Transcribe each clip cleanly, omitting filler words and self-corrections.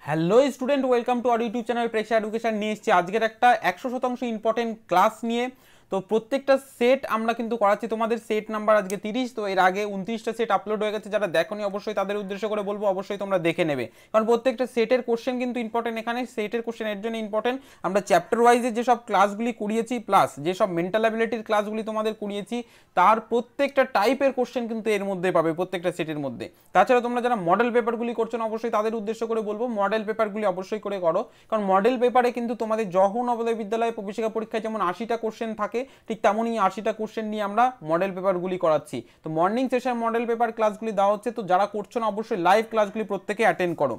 Hello student, welcome to our YouTube channel Preksha education. নিয়ে এসেছি আজকের একটা 100% ইম্পর্টেন্ট ক্লাস নিয়ে। তো প্রত্যেকটা সেট আমরা কিন্তু করাচ্ছি, তোমাদের সেট নাম্বার আজকে 30। তো এর আগে 29টা সেট আপলোড হয়ে গেছে, যারা দেখোনি অবশ্যই তাদের উদ্দেশ্য করে বলবো অবশ্যই তোমরা দেখে নেবে, কারণ প্রত্যেকটা সেটের কোশ্চেন কিন্তু ইম্পর্টেন্ট। এখানে সেটের কোশ্চেন এর জন্য ইম্পর্টেন্ট, আমরা চ্যাপ্টার ওয়াইজে যেসব ক্লাসগুলি করিয়েছি প্লাস যেসব মেন্টাল অ্যাবিলিটির ক্লাসগুলি তোমাদের করিয়েছি তার প্রত্যেকটা টাইপের কোশ্চেন কিন্তু এর মধ্যে পাবে প্রত্যেকটা সেটের মধ্যে। তাছাড়া তোমরা যারা মডেল পেপারগুলি করছো না অবশ্যই তাদের উদ্দেশ্য করে বলবো মডেল পেপারগুলি অবশ্যই করে করো, কারণ মডেল পেপারে কিন্তু তোমাদের জওহর নবোদয় বিদ্যালয় প্রবেশিকা পরীক্ষায় যেমন 80টা কোশ্চেন থাকে, ঠিক তেমনই 80টা কোশ্চেন নিয়ে আমরা মডেল পেপারগুলি করাচ্ছি। তো মর্নিং সেশন মডেল পেপার ক্লাসগুলি দেওয়া হচ্ছে, তো যারা করছো না অবশ্যই লাইভ ক্লাসগুলি প্রত্যেকে অ্যাটেন্ড করো।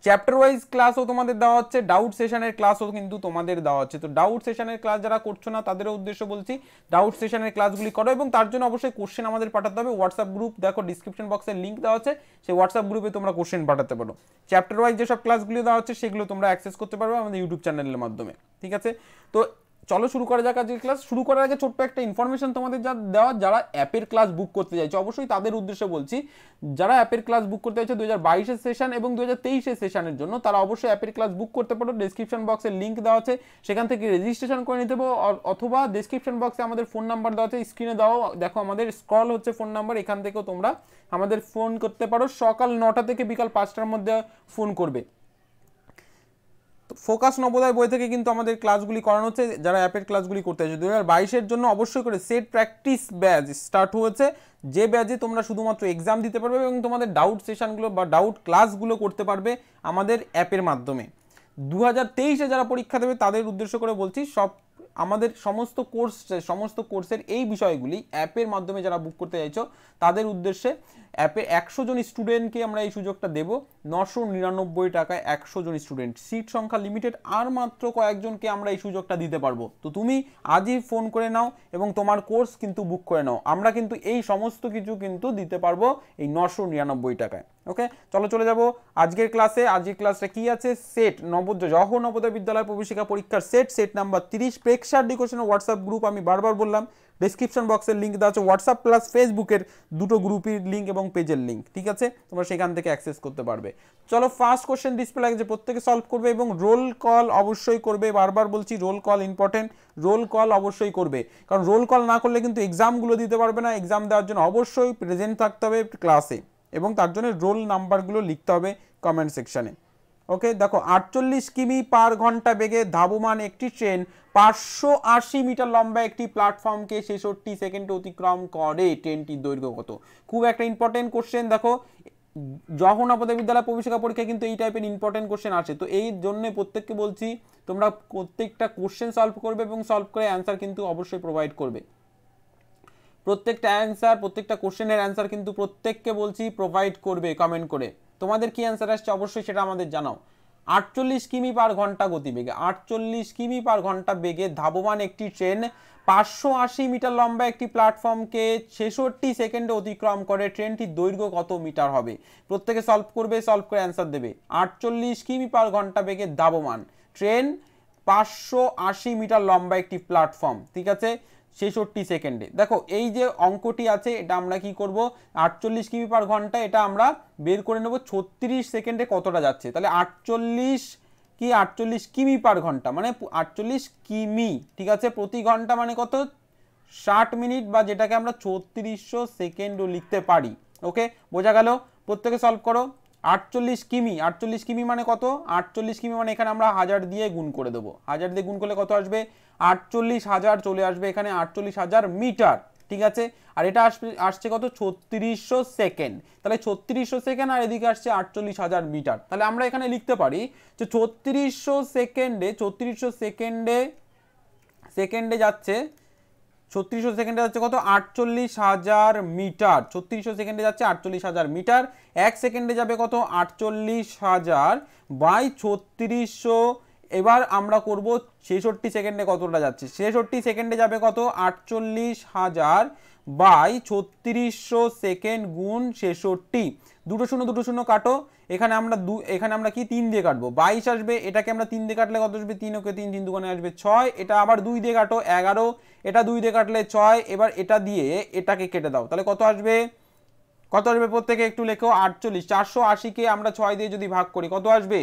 চ্যাপ্টার ওয়াইজ ক্লাসও তোমাদের দেওয়া হচ্ছে, ডাউট সেশনের ক্লাসও কিন্তু তোমাদের দেওয়া হচ্ছে। তো ডাউট সেশনের ক্লাস যারা করছো না তাদেরও উদ্দেশ্য বলছি ডাউট সেশনের ক্লাসগুলি করো, এবং তার জন্য অবশ্যই কোশ্চেন আমাদের পাঠাতে হবে। হোয়াটসঅ্যাপ গ্রুপ দেখো ডিসক্রিপশন বক্সে লিঙ্ক দেওয়া আছে, সেই হোয়াটসঅ্যাপ গ্রুপে তোমরা কোশ্চেন পাঠাতে পারো। চ্যাপ্টার ওয়াইজ যেসব ক্লাসগুলি দেওয়া হচ্ছে সেগুলো তোমরা অ্যাক্সেস করতে পারবে আমাদের ইউটিউব চ্যানেলের মাধ্যমে, ঠিক আছে? তো চলো শুরু করা যাক আজকের ক্লাস। শুরু করার আগে ছোট্ট একটা ইনফরমেশন তোমাদের যা দেওয়া, যারা অ্যাপের ক্লাস বুক করতে চাইছো অবশ্যই তাদের উদ্দেশ্যে বলছি। যারা অ্যাপের ক্লাস বুক করতে চাইছো 2022-এর সেশন এবং 2023-এর সেশনের জন্য, তারা অবশ্যই অ্যাপের ক্লাস বুক করতে পারো। ডেসক্রিপশন বক্সে লিঙ্ক দেওয়া আছে, সেখান থেকে রেজিস্ট্রেশন করে নিতে পারো, অথবা ডেসক্রিপশন বক্সে আমাদের ফোন নাম্বার দেওয়া আছে, স্ক্রিনে দাও দেখো আমাদের স্ক্রল হচ্ছে ফোন নাম্বার, এখান থেকেও তোমরা আমাদের ফোন করতে পারো। সকাল 9টা থেকে বিকাল 5টার মধ্যে ফোন করবে। ফোকাস নবোদয় বই থেকে কিন্তু আমাদের ক্লাসগুলি করানো হচ্ছে, যারা অ্যাপের ক্লাসগুলি করতে চাইছো। 2022-এর জন্য অবশ্যই করে সেট প্র্যাকটিস ব্যাচ স্টার্ট হয়েছে, যে ব্যাচে তোমরা শুধুমাত্র এক্সাম দিতে পারবে এবং তোমাদের ডাউট সেশনগুলো বা ডাউট ক্লাসগুলো করতে পারবে আমাদের অ্যাপের মাধ্যমে। 2023-এ যারা পরীক্ষা দেবে তাদের উদ্দেশ্য করে বলছি, সব আমাদের সমস্ত কোর্সের এই বিষয়গুলি অ্যাপের মাধ্যমে যারা বুক করতে চাইছো তাদের উদ্দেশ্যে অ্যাপে 100 জন স্টুডেন্টকে আমরা এই সুযোগটা দেব। 999 টাকায় 100 জন স্টুডেন্ট, সিট সংখ্যা লিমিটেড, আর মাত্র কয়েকজনকে আমরা এই সুযোগটা দিতে পারবো। তো তুমি আজই ফোন করে নাও এবং তোমার কোর্স কিন্তু বুক করে নাও, আমরা কিন্তু এই সমস্ত কিছু কিন্তু দিতে পারবো এই 999 টাকায়। ওকে, চলো চলে যাব আজকের ক্লাসে। আজকের ক্লাসটা কি আছে? সেট জওহর নবোদয় বিদ্যালয় প্রবেশিকা পরীক্ষার সেট নাম্বার 30 প্রেক্ষা এডুকেশনের হোয়াটসঅ্যাপ গ্রুপ, আমি বারবার বললাম ডেসক্রিপশন বক্সের লিঙ্ক দেওয়া আছে, হোয়াটসঅ্যাপ প্লাস ফেসবুকের দুটো গ্রুপের লিঙ্ক এবং পেজের লিঙ্ক, ঠিক আছে? তোমরা সেখান থেকে অ্যাক্সেস করতে পারবে। চলো ফার্স্ট কোশ্চেন ডিসপ্লে লাগছে, প্রত্যেকে সলভ করবে এবং রোল কল অবশ্যই করবে। বারবার বলছি roll call important, roll call অবশ্যই করবে, কারণ রোল কল না করলে কিন্তু এক্সামগুলো দিতে পারবে না। এক্সাম দেওয়ার জন্য অবশ্যই প্রেজেন্ট থাকতে হবে ক্লাসে, এবং তার জন্য রোল নাম্বারগুলো লিখতে হবে কমেন্ট সেকশনে। ওকে, দেখো 48 কিমি পার ঘন্টা বেগে ধাবমান একটি ট্রেন 580 মিটার লম্বা একটি প্ল্যাটফর্মকে 66 সেকেন্ডে অতিক্রম করে, ট্রেনটির দৈর্ঘ্য কত? খুব একটা ইম্পর্টেন্ট কোশ্চেন। দেখো জওহর নবোদয় বিদ্যালয় প্রবেশিকা পরীক্ষা কিন্তু এই টাইপের ইম্পর্টেন্ট কোশ্চেন আসে, তো এই জন্য প্রত্যেককে বলছি তোমরা প্রত্যেকটা কোশ্চেন সলভ করবে এবং সলভ করে অ্যান্সার কিন্তু অবশ্যই প্রোভাইড করবে। প্রত্যেকটা অ্যান্সার, প্রত্যেকটা কোশ্চেনের অ্যান্সার কিন্তু প্রত্যেককে বলছি প্রোভাইড করবে কমেন্ট করে। তোমাদের কি অ্যান্সার আসছে অবশ্যই সেটা আমাদের জানাও। 48 কিমি পার ঘন্টা গতিবেগে, 48 কিমি পার ঘন্টা বেগে ধাবমান একটি ট্রেন 580 মিটার লম্বা একটি প্ল্যাটফর্মকে 66 সেকেন্ডে অতিক্রম করে, ট্রেনটির দৈর্ঘ্য কত মিটার হবে? প্রত্যেকে সলভ করবে, সলভ করে অ্যান্সার দেবে। 48 কিমি পার ঘন্টা বেগে ধাবমান ট্রেন 580 মিটার লম্বা একটি প্ল্যাটফর্ম, ঠিক আছে, 66 সেকেন্ডে। দেখো এই যে অঙ্কটি আছে এটা আমরা কি করব, 48 কিমি পার ঘন্টা এটা আমরা বের করে নেব 36 সেকেন্ডে কতটা যাচ্ছে। তাহলে 48 কিমি পার ঘন্টা মানে 48 কিমি, ঠিক আছে, প্রতি ঘন্টা মানে কত? 60 মিনিট, বা যেটাকে আমরা 3600 সেকেন্ডও লিখতে পারি। ওকে, বোঝা গেল? প্রত্যেকে সলভ করো। 48 কিমি মানে কত? 48 কিমি মানে এখানে আমরা 1000 দিয়ে গুণ করে দেবো। 1000 দিয়ে গুণ করলে কত আসবে? 48,000 চলে আসবে এখানে, 48,000 মিটার, ঠিক আছে। আর এটা আসছে কত? 3600 সেকেন্ড। তাহলে 3600 সেকেন্ড আর এদিকে আসছে 48,000 মিটার। তাহলে আমরা এখানে লিখতে পারি যে 3600 সেকেন্ডে যাচ্ছে 3600 সেকেন্ডে যাচ্ছে কত? 48,000 মিটার। 3600 সেকেন্ডে যাচ্ছে 48,000 মিটার। 1 সেকেন্ডে যাবে কত? 48,000 বাই 3600। এবার আমরা করব 66 সেকেন্ডে কতটা যাচ্ছে। 66 সেকেন্ডে যাবে কত? 48,000 বাই 3600 সেকেন্ড গুণ 66। দুটো শূন্য কাটো, এখানে আমরা কি 3 দিয়ে কাটবো, 22 আসবে। এটাকে আমরা 3 দিয়ে কাটলে কত আসবে? 3 ওকে 3, 3 দুগুণে আসবে 6। এটা আবার 2 দিয়ে কাটো, 11। এটা 2 দিয়ে কাটলে 6। এবার এটা দিয়ে এটাকে কেটে দাও, তাহলে কত আসবে? প্রত্যেকে একটু লেখো। 48, 480 কে আমরা 6 দিয়ে যদি ভাগ করি কত আসবে?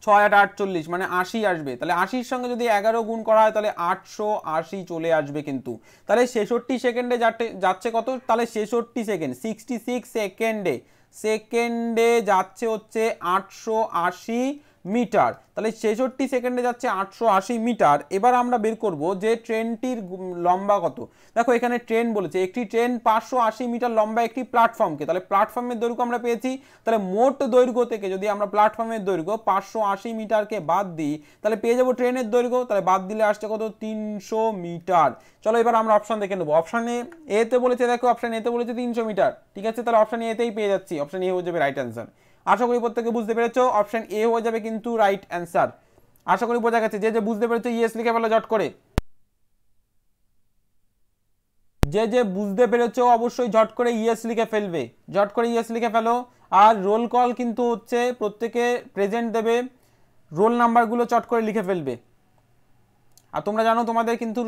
6 আর 48 মানে 80 আসবে। তাহলে 80-র সঙ্গে যদি 11 গুণ করা হয় তাহলে 880 চলে আসবে কিন্তু। তাহলে 66 সেকেন্ডে যাচ্ছে কত, তাহলে 66 সেকেন্ড 66 সেকেন্ডে যাচ্ছে হচ্ছে 880 মিটার। তাহলে 66 সেকেন্ডে যাচ্ছে 880 মিটার। এবার আমরা বের করব যে ট্রেনটির লম্বা কত। দেখো এখানে ট্রেন বলেছে, একটি ট্রেন 580 মিটার লম্বা একটি প্ল্যাটফর্মকে, তাহলে প্ল্যাটফর্মের দৈর্ঘ্য আমরা পেয়েছি। তাহলে মোট দৈর্ঘ্য থেকে যদি আমরা প্ল্যাটফর্মের দৈর্ঘ্য 580 মিটারকে বাদ দিই তাহলে পেয়ে যাবো ট্রেনের দৈর্ঘ্য। তাহলে বাদ দিলে আসছে কত, 300 মিটার। চলো এবার আমরা অপশন দেখে নেবো। অপশানে এতে বলেছে, দেখো অপশন এতে বলেছে 300 মিটার, ঠিক আছে। তাহলে অপশন এতেই পেয়ে যাচ্ছি, অপশন এ হয়ে যাবে রাইট অ্যান্সার। আশা করি প্রত্যেকে বুঝতে পেরেছো, অপশন এ হয়ে যাবে কিন্তু রাইট অ্যান্সার। আশা করি বোঝা গেছে। যে বুঝতে পেরেছো ইয়েস লিখে ফেলো ঝট করে। যে বুঝতে পেরেছো অবশ্যই ঝট করে ইয়েস লিখে ফেলবে, ঝট করে ইয়েস লিখে ফেলো। আর রোল কল কিন্তু হচ্ছে প্রত্যেকে প্রেজেন্ট দেবে, রোল নাম্বারগুলো চট করে লিখে ফেলবে। আর তোমরা জানো তোমাদের কিন্তু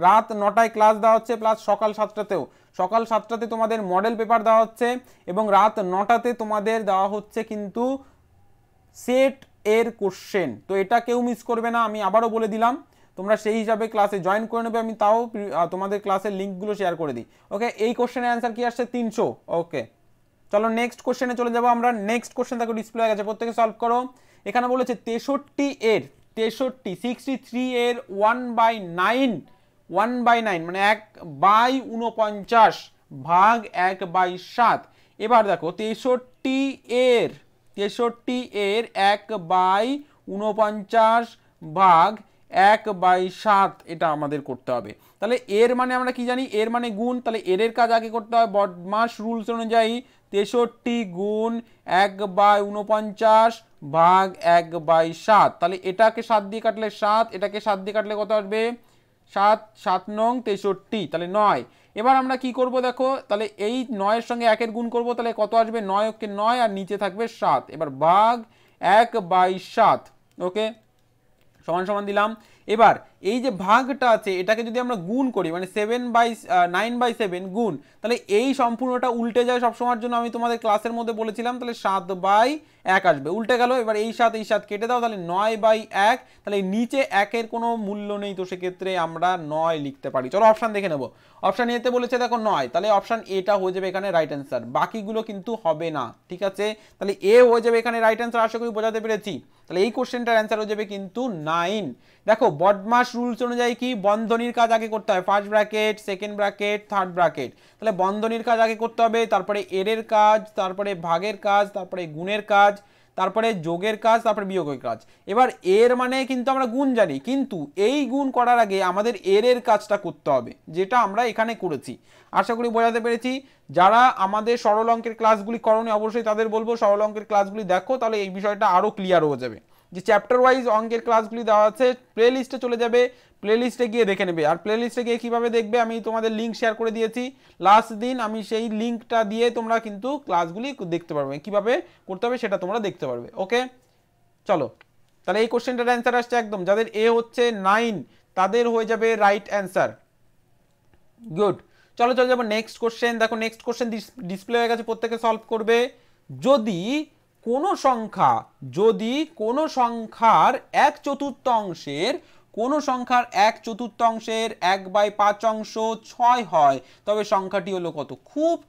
রাত 9টায় ক্লাস দেওয়া হচ্ছে, প্লাস সকাল 7টাতেও। সকাল 7টাতে তোমাদের মডেল পেপার দেওয়া হচ্ছে এবং রাত 9টাতে তোমাদের দেওয়া হচ্ছে কিন্তু সেট এর কোশ্চেন। তো এটা কেউ মিস করবে না, আমি আবারও বলে দিলাম। তোমরা সেই হিসাবে ক্লাসে জয়েন করে নেবে, আমি তাও তোমাদের ক্লাসের লিঙ্কগুলো শেয়ার করে দিই। ওকে, এই কোশ্চেনের অ্যান্সার কি আসছে, 300। ওকে চলো নেক্সট কোশ্চেনে চলে যাবো আমরা। নেক্সট কোশ্চেন দেখো ডিসপ্লে হয়ে গেছে, প্রত্যেকে সলভ করো। এখানে বলেছে 63 এর 1/9 মানে 1/49 ভাগ 1/7। এবার দেখো 63 এর 1/49 ভাগ 1/7 এটা আমাদের করতে হবে। তাহলে এর মানে আমরা কি জানি, এর মানে গুণ। তাহলে এর কাজ আগে করতে হয় বদমাস রুলস অনুযায়ী। 63 গুণ 1/49 ভাগ 1/7। তাহলে এটাকে 7 দিয়ে কাটলে 7, এটাকে 7 দিয়ে কাটলে কত আসবে, 7 নং 63, তাহলে 9। এবার আমরা কি করব দেখো, তাহলে এই 9 এর সঙ্গে 1 এর গুণ করব, তাহলে কত আসবে, 9 কে 9 আর নিচে থাকবে 7। এবার ভাগ 1/7। ওকে সমান সমান দিলাম। এবার এই যে ভাগটা আছে এটাকে যদি আমরা গুণ করি, মানে 9/7 গুণ, তাহলে এই সম্পূর্ণটা উল্টে যায় সবসময়ের জন্য। আমি তোমাদের ক্লাসের মধ্যে বলেছিলাম, তাহলে 7/1 আসবে, উল্টে গেল। এবার এই 7 কেটে দাও, তাহলে 9/1। তাহলে নিচে 1-এর কোনো মূল্য নেই, তো সেক্ষেত্রে আমরা 9 লিখতে পারি। চলো অপশান দেখে নেবো। অপশান এতে বলেছে দেখো 9, তাহলে অপশান এটা হয়ে যাবে এখানে রাইট অ্যান্সার, বাকিগুলো কিন্তু হবে না, ঠিক আছে। তাহলে এ হয়ে যাবে এখানে রাইট অ্যান্সার। আশা করি বোঝাতে পেরেছি। তাহলে এই কোশ্চেনটার অ্যান্সার হয়ে যাবে কিন্তু 9। দেখো বদমাস রুলস অনুযায়ী কি, বন্ধনীর কাজ আগে করতে হয়, first bracket, second bracket, third bracket. তাহলে বন্ধনীর কাজ আগে করতে হবে, তারপরে এর কাজ, তারপরে ভাগের কাজ, তারপরে গুণের কাজ, তারপরে যোগের কাজ, তারপরে বিয়োগের কাজ। এবার এর মানে কিন্তু আমরা গুণ জানি, কিন্তু এই গুণ করার আগে আমাদের এর কাজটা করতে হবে, যেটা আমরা এখানে করেছি। আশা করি বোঝাতে পেরেছি। যারা আমাদের সরল অঙ্কের ক্লাসগুলি করোনি অবশ্যই তাদের বলবো সরল অঙ্কের ক্লাসগুলি দেখো, তাহলে এই বিষয়টা আরও ক্লিয়ার হয়ে যাবে। যে চ্যাপ্টার ওয়াইজ অঙ্কের ক্লাসগুলি দেওয়া আছে, প্লে লিস্টে চলে যাবে, প্লে লিস্টে গিয়ে দেখে নেবে। আর প্লে লিস্টে গিয়ে কীভাবে দেখবে আমি তোমাদের লিঙ্ক শেয়ার করে দিয়েছি লাস্ট দিন, আমি সেই লিঙ্কটা দিয়ে তোমরা কিন্তু ক্লাসগুলি দেখতে পারবে, কীভাবে করতে হবে সেটা তোমরা দেখতে পারবে। ওকে চলো, তাহলে এই কোশ্চেনটার অ্যান্সার আসছে একদম, যাদের এ হচ্ছে 9 তাদের হয়ে যাবে রাইট অ্যান্সার। গুড, চলো চলে যাবো নেক্সট কোশ্চেন। দেখো নেক্সট কোশ্চেন ডিসপ্লে হয়ে গেছে, প্রত্যেকে সলভ করবে। যদি কোনো সংখ্যার 1/4 কোনো সংখ্যার 1/4 1/5 6 হয়, তবে সংখ্যাটি হলো কত।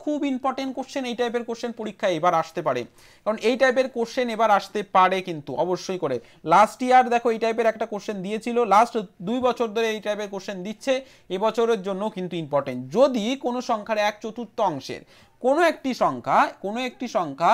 খুব ইম্পর্টেন্ট কোশ্চেন। এই টাইপের কোশ্চেন পরীক্ষায় এবার আসতে পারে, কারণ এই টাইপের কোশ্চেন এবার আসতে পারে কিন্তু অবশ্যই করে। লাস্ট ইয়ার দেখো এই টাইপের একটা কোশ্চেন দিয়েছিল, লাস্ট 2 বছর ধরে এই টাইপের কোশ্চেন দিচ্ছে, এবছরের জন্য কিন্তু ইম্পর্টেন্ট। যদি কোনো সংখ্যার 1/4 কোনো একটি সংখ্যা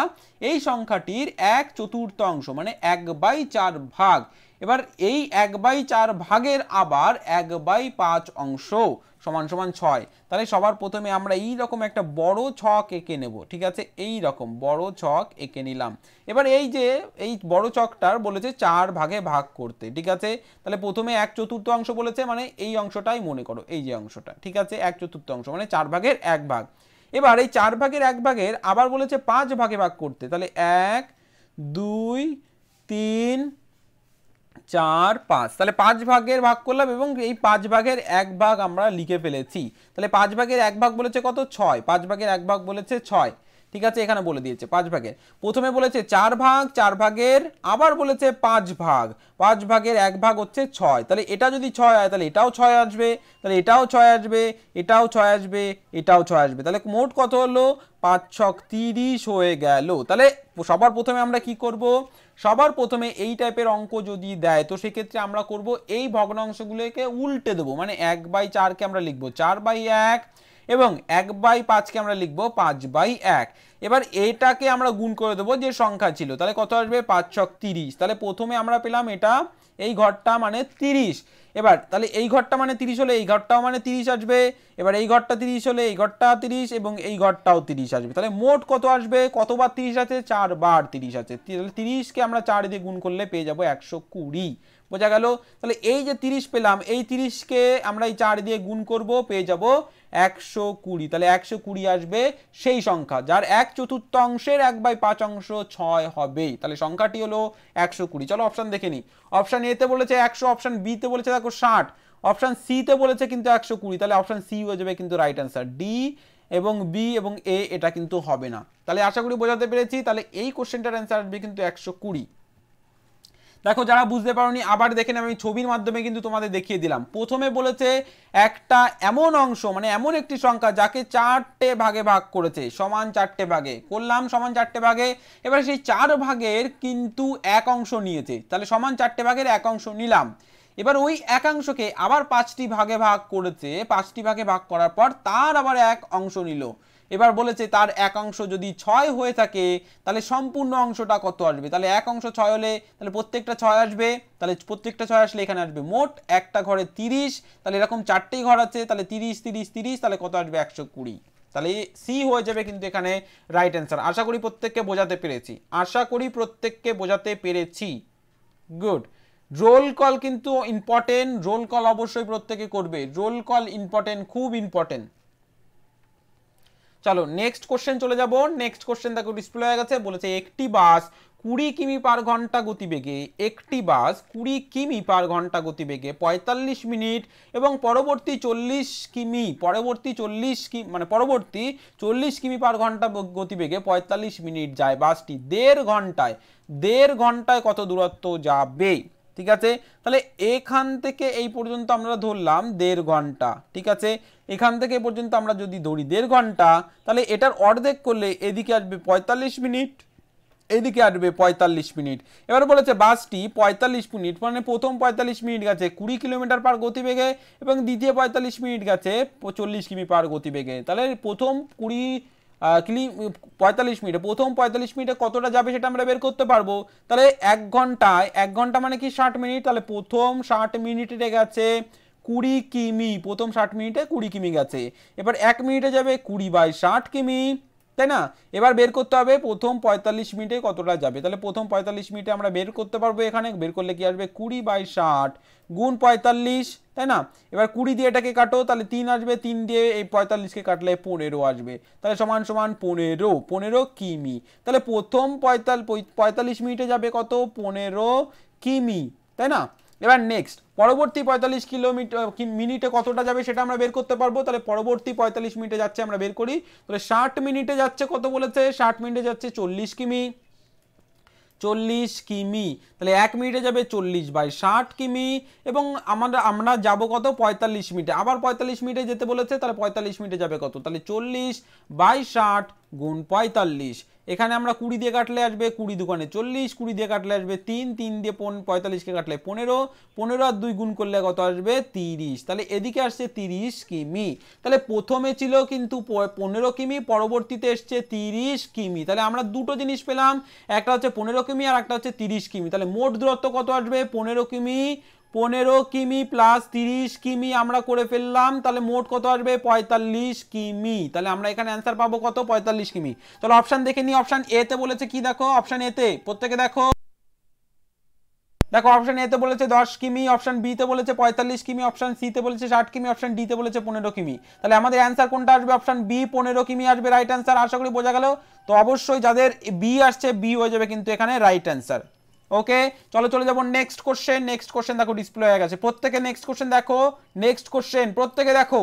এই সংখ্যাটির 1/4 মানে 1/4 ভাগ, এবার এই 1/4 ভাগের আবার 1/5 সমান সমান 6। তাহলে সবার প্রথমে আমরা এই রকম একটা বড় ছক এঁকে নেব, ঠিক আছে। এই রকম বড় ছক এঁকে নিলাম। এবার এই যে এই বড় ছকটার বলেছে 4 ভাগে ভাগ করতে, ঠিক আছে। তাহলে প্রথমে 1/4 বলেছে, মানে এই অংশটাই মনে করো, এই যে অংশটা, ঠিক আছে। 1/4 মানে 4 ভাগের 1 ভাগ। এবার এই 4 ভাগের 1 ভাগের আবার বলেছে 5 ভাগে ভাগ করতে, তাহলে 1 2 3 4 5, তাহলে 5 ভাগের ভাগ করলাম এবং এই 5 ভাগের 1 ভাগ আমরা লিখে ফেলেছি। তাহলে 5 ভাগের 1 ভাগ বলেছে কত, 6। 5 ভাগের 1 ভাগ বলেছে 6। ঠিক আছে, এখানে বলে দিয়েছে 5 ভাগের। প্রথমে বলেছে 4 ভাগ, 4 ভাগের, আবার বলেছে 5 ভাগ, 5 ভাগের 1 ভাগ হচ্ছে 6। তাহলে এটা যদি 6 হয় তাহলে এটাও 6 আসবে, তাহলে এটাও 6 আসবে, এটাও 6 আসবে, এটাও 6 আসবে। তাহলে মোট কত হলো? 5 ছক 30 হয়ে গেল। তাহলে সবার প্রথমে আমরা কি করব? সবার প্রথমে এই টাইপের অঙ্ক যদি দেয় তো সেক্ষেত্রে আমরা করব এই ভগ্নাংশগুলোকে উল্টে দেবো, মানে 1/4কে আমরা লিখবো 4/1 এবং 1/5কে আমরা লিখবো 5/1। এবার এটাকে আমরা গুণ করে দেবো যে সংখ্যা ছিল, তাহলে কত আসবে? 5 ছক 30। তাহলে প্রথমে আমরা পেলাম এটা, এই ঘরটা মানে 30। এবার তাহলে এই ঘরটা মানে 30 হলে এই ঘরটাও মানে 30 আসবে। এবার এই ঘরটা 30 হলে এই ঘরটা 30 এবং এই ঘরটাও 30 আসবে। তাহলে মোট কত আসবে? কতবার 30 আছে? 4 বার 30 আছে। তাহলে 30কে আমরা 4 দিয়ে গুণ করলে পেয়ে যাবো 120। বোঝা গেল? তাহলে এই যে 30 পেলাম, এই 30কে আমরা এই 4 দিয়ে গুণ করব, পেয়ে যাব 120। তাহলে 120 আসবে সেই সংখ্যা যার 1/4 1/5 অংশ 6 হবে। তাহলে সংখ্যাটি হলো 120। চলো অপশন দেখে নিই। অপশন এ তে বলেছে 100, অপশন বি তে বলেছে দেখো 60, অপশন সি তে বলেছে কিন্তু 120। তাহলে অপশন সি হয়ে যাবে কিন্তু রাইট অ্যান্সার। ডি এবং বি এবং এ এটা কিন্তু হবে না। তাহলে আশা করি বোঝাতে পেরেছি। তাহলে এই কোশ্চেনটার অ্যান্সার আসবে কিন্তু 120। দেখো যারা বুঝতে পারোনি আবার দেখে আমি ছবির মাধ্যমে কিন্তু তোমাদের দেখিয়ে দিলাম। প্রথমে বলেছে একটা এমন অংশ, মানে এমন একটি সংখ্যা যাকে 4টে ভাগে ভাগ করেছে, সমান 4টে ভাগে করলাম, সমান 4টে ভাগে। এবার সেই 4 ভাগের কিন্তু এক অংশ নিয়েছে, তাহলে সমান 4টে ভাগের এক অংশ নিলাম। এবার ওই একাংশকে আবার 5টি ভাগে ভাগ করেছে, 5টি ভাগে ভাগ করার পর তার আবার এক অংশ নিল। এবার বলেছে তার এক অংশ যদি 6 হয়ে থাকে তাহলে সম্পূর্ণ অংশটা কত আসবে? তাহলে এক অংশ 6 হলে তাহলে প্রত্যেকটা 6 আসবে, তাহলে প্রত্যেকটা 6 আসলে এখানে আসবে মোট একটা ঘরে 30। তাহলে এরকম 4টি ঘর আছে, তাহলে 30 30 30, তাহলে কত আসবে? 120। তাহলে সি হয়ে যাবে কিন্তু এখানে রাইট অ্যান্সার। আশা করি প্রত্যেককে বোঝাতে পেরেছি, আশা করি প্রত্যেককে বোঝাতে পেরেছি। গুড। রোল কল কিন্তু ইম্পর্টেন্ট, রোল কল অবশ্যই প্রত্যেকে করবে, রোল কল ইম্পর্টেন্ট, খুব ইম্পর্টেন্ট। চলো নেক্সট কোশ্চেন চলে যাব। নেক্সট কোশ্চেন দেখো ডিসপ্লে হয়ে গেছে। বলেছে একটি বাস 20 কিমি পার ঘন্টা গতিবেগে, একটি বাস 20 কিমি পার ঘন্টা গতিবেগে 45 মিনিট এবং পরবর্তী 40 কিমি পরবর্তী 40 কিমি পার ঘন্টা গতিবেগে 45 মিনিট যায়। বাসটি 1.5 ঘন্টায় কত দূরত্ব যাবে? ঠিক আছে, তাহলে এখান থেকে এই পর্যন্ত আমরা ধরলাম 1.5 ঘন্টা। ঠিক আছে, এখান থেকে পর্যন্ত আমরা যদি ধরি 1.5 ঘন্টা, তাহলে এটার অর্ধেক করলে এদিকে আসবে 45 মিনিট, এদিকে আসবে 45 মিনিট। এবার বলেছে বাসটি 45 মিনিট, মানে প্রথম 45 মিনিট গেছে 20 কিলোমিটার পার গতিবেগে এবং দ্বিতীয় 45 মিনিট গেছে 40 কিমি পার গতিবেগে। তাহলে প্রথম 45 মিনিটে, প্রথম 45 মিনিটে কতটা যাবে সেটা আমরা বের করতে পারবো। তাহলে 1 ঘন্টা মানে কি 60 মিনিট, তাহলে প্রথম 60 মিনিটে গেছে 20 কিমি, প্রথম 60 মিনিটে 20 কিমি গেছে। এবার 1 মিনিটে যাবে 20/60 কিমি, তাই না? এবার বের করতে হবে প্রথম 45 মিনিটে কতটা যাবে। তাহলে প্রথম 45 মিনিটে আমরা বের করতে পারবো, এখানে বের করলে কি আসবে? 20/60 গুণ 45, তাই না? এবার 20 দিয়ে এটাকে কাটো, তাহলে 3 আসবে, 3 দিয়ে এই 45কে কাটলে 15 আসবে, তাহলে সমান সমান 15 কিমি। তাহলে প্রথম 45 মিনিটে যাবে কত? 15 কিমি, তাই না? এবার নেক্সট পরবর্তী 45 মিনিটে কতটা যাবে সেটা আমরা বের করতে পারবো। তাহলে পরবর্তী 45 মিনিটে যাচ্ছে, আমরা বের করি। তাহলে 60 মিনিটে যাচ্ছে কত বলেছে? 60 মিনিটে যাচ্ছে 40 কিমি, 40 কিমি। তাহলে 1 মিনিটে যাবে 40/60 কিমি এবং আমরা যাব কত? 45 মিনিটে। আবার 45 মিনিটে যেতে বলেছে, তাহলে 45 মিনিটে যাবে কত? তাহলে 40/60 গুণ 45। এখানে আমরা 20 দিয়ে কাটলে আসবে 20 দুগুণে 40, 20 দিয়ে কাটলে আসবে 3, 3 দিয়ে 45কে কাটলে 15, 15 আর 2 গুণ করলে কত আসবে? 30। তাহলে এদিকে আসছে 30 কিমি। তাহলে প্রথমে ছিল কিন্তু 15 কিমি, পরবর্তীতে এসছে 30 কিমি। তাহলে আমরা দুটো জিনিস পেলাম, একটা হচ্ছে 15 কিমি আর একটা হচ্ছে 30 কিমি। তাহলে মোট দূরত্ব কত আসবে? 15 কিমি, 15 কিমি প্লাস 30 কিমি আমরা করে ফেললাম। তাহলে মোট কত আসবে? 45 কিমি। তাহলে আমরা এখানে অ্যান্সার পাবো কত? 45 কিমি। চলো অপশন দেখে নিই। অপশন এ তে বলেছে কি? দেখো অপশন এ তে প্রত্যেকে দেখো অপশন এ তে বলেছে 10 কিমি, অপশন বি তে বলেছে 45 কিমি, অপশন সি তে বলেছে 60 কিমি, অপশন ডি তে বলেছে 15 কিমি। তাহলে আমাদের অ্যান্সার কোনটা আসবে? অপশন বি 15 কিমি আসবে রাইট অ্যান্সার। আশা করি বোঝা গেল। তো অবশ্যই যাদের বি আসছে বি হয়ে যাবে কিন্তু এখানে রাইট অ্যান্সার। ওকে, চলো চলে যাবো নেক্সট কোশ্চেন। নেক্সট কোশ্চেন দেখো ডিসপ্লে হয়ে গেছে, প্রত্যেকে নেক্সট কোশ্চেন দেখো। নেক্সট কোশ্চেন প্রত্যেকে দেখো।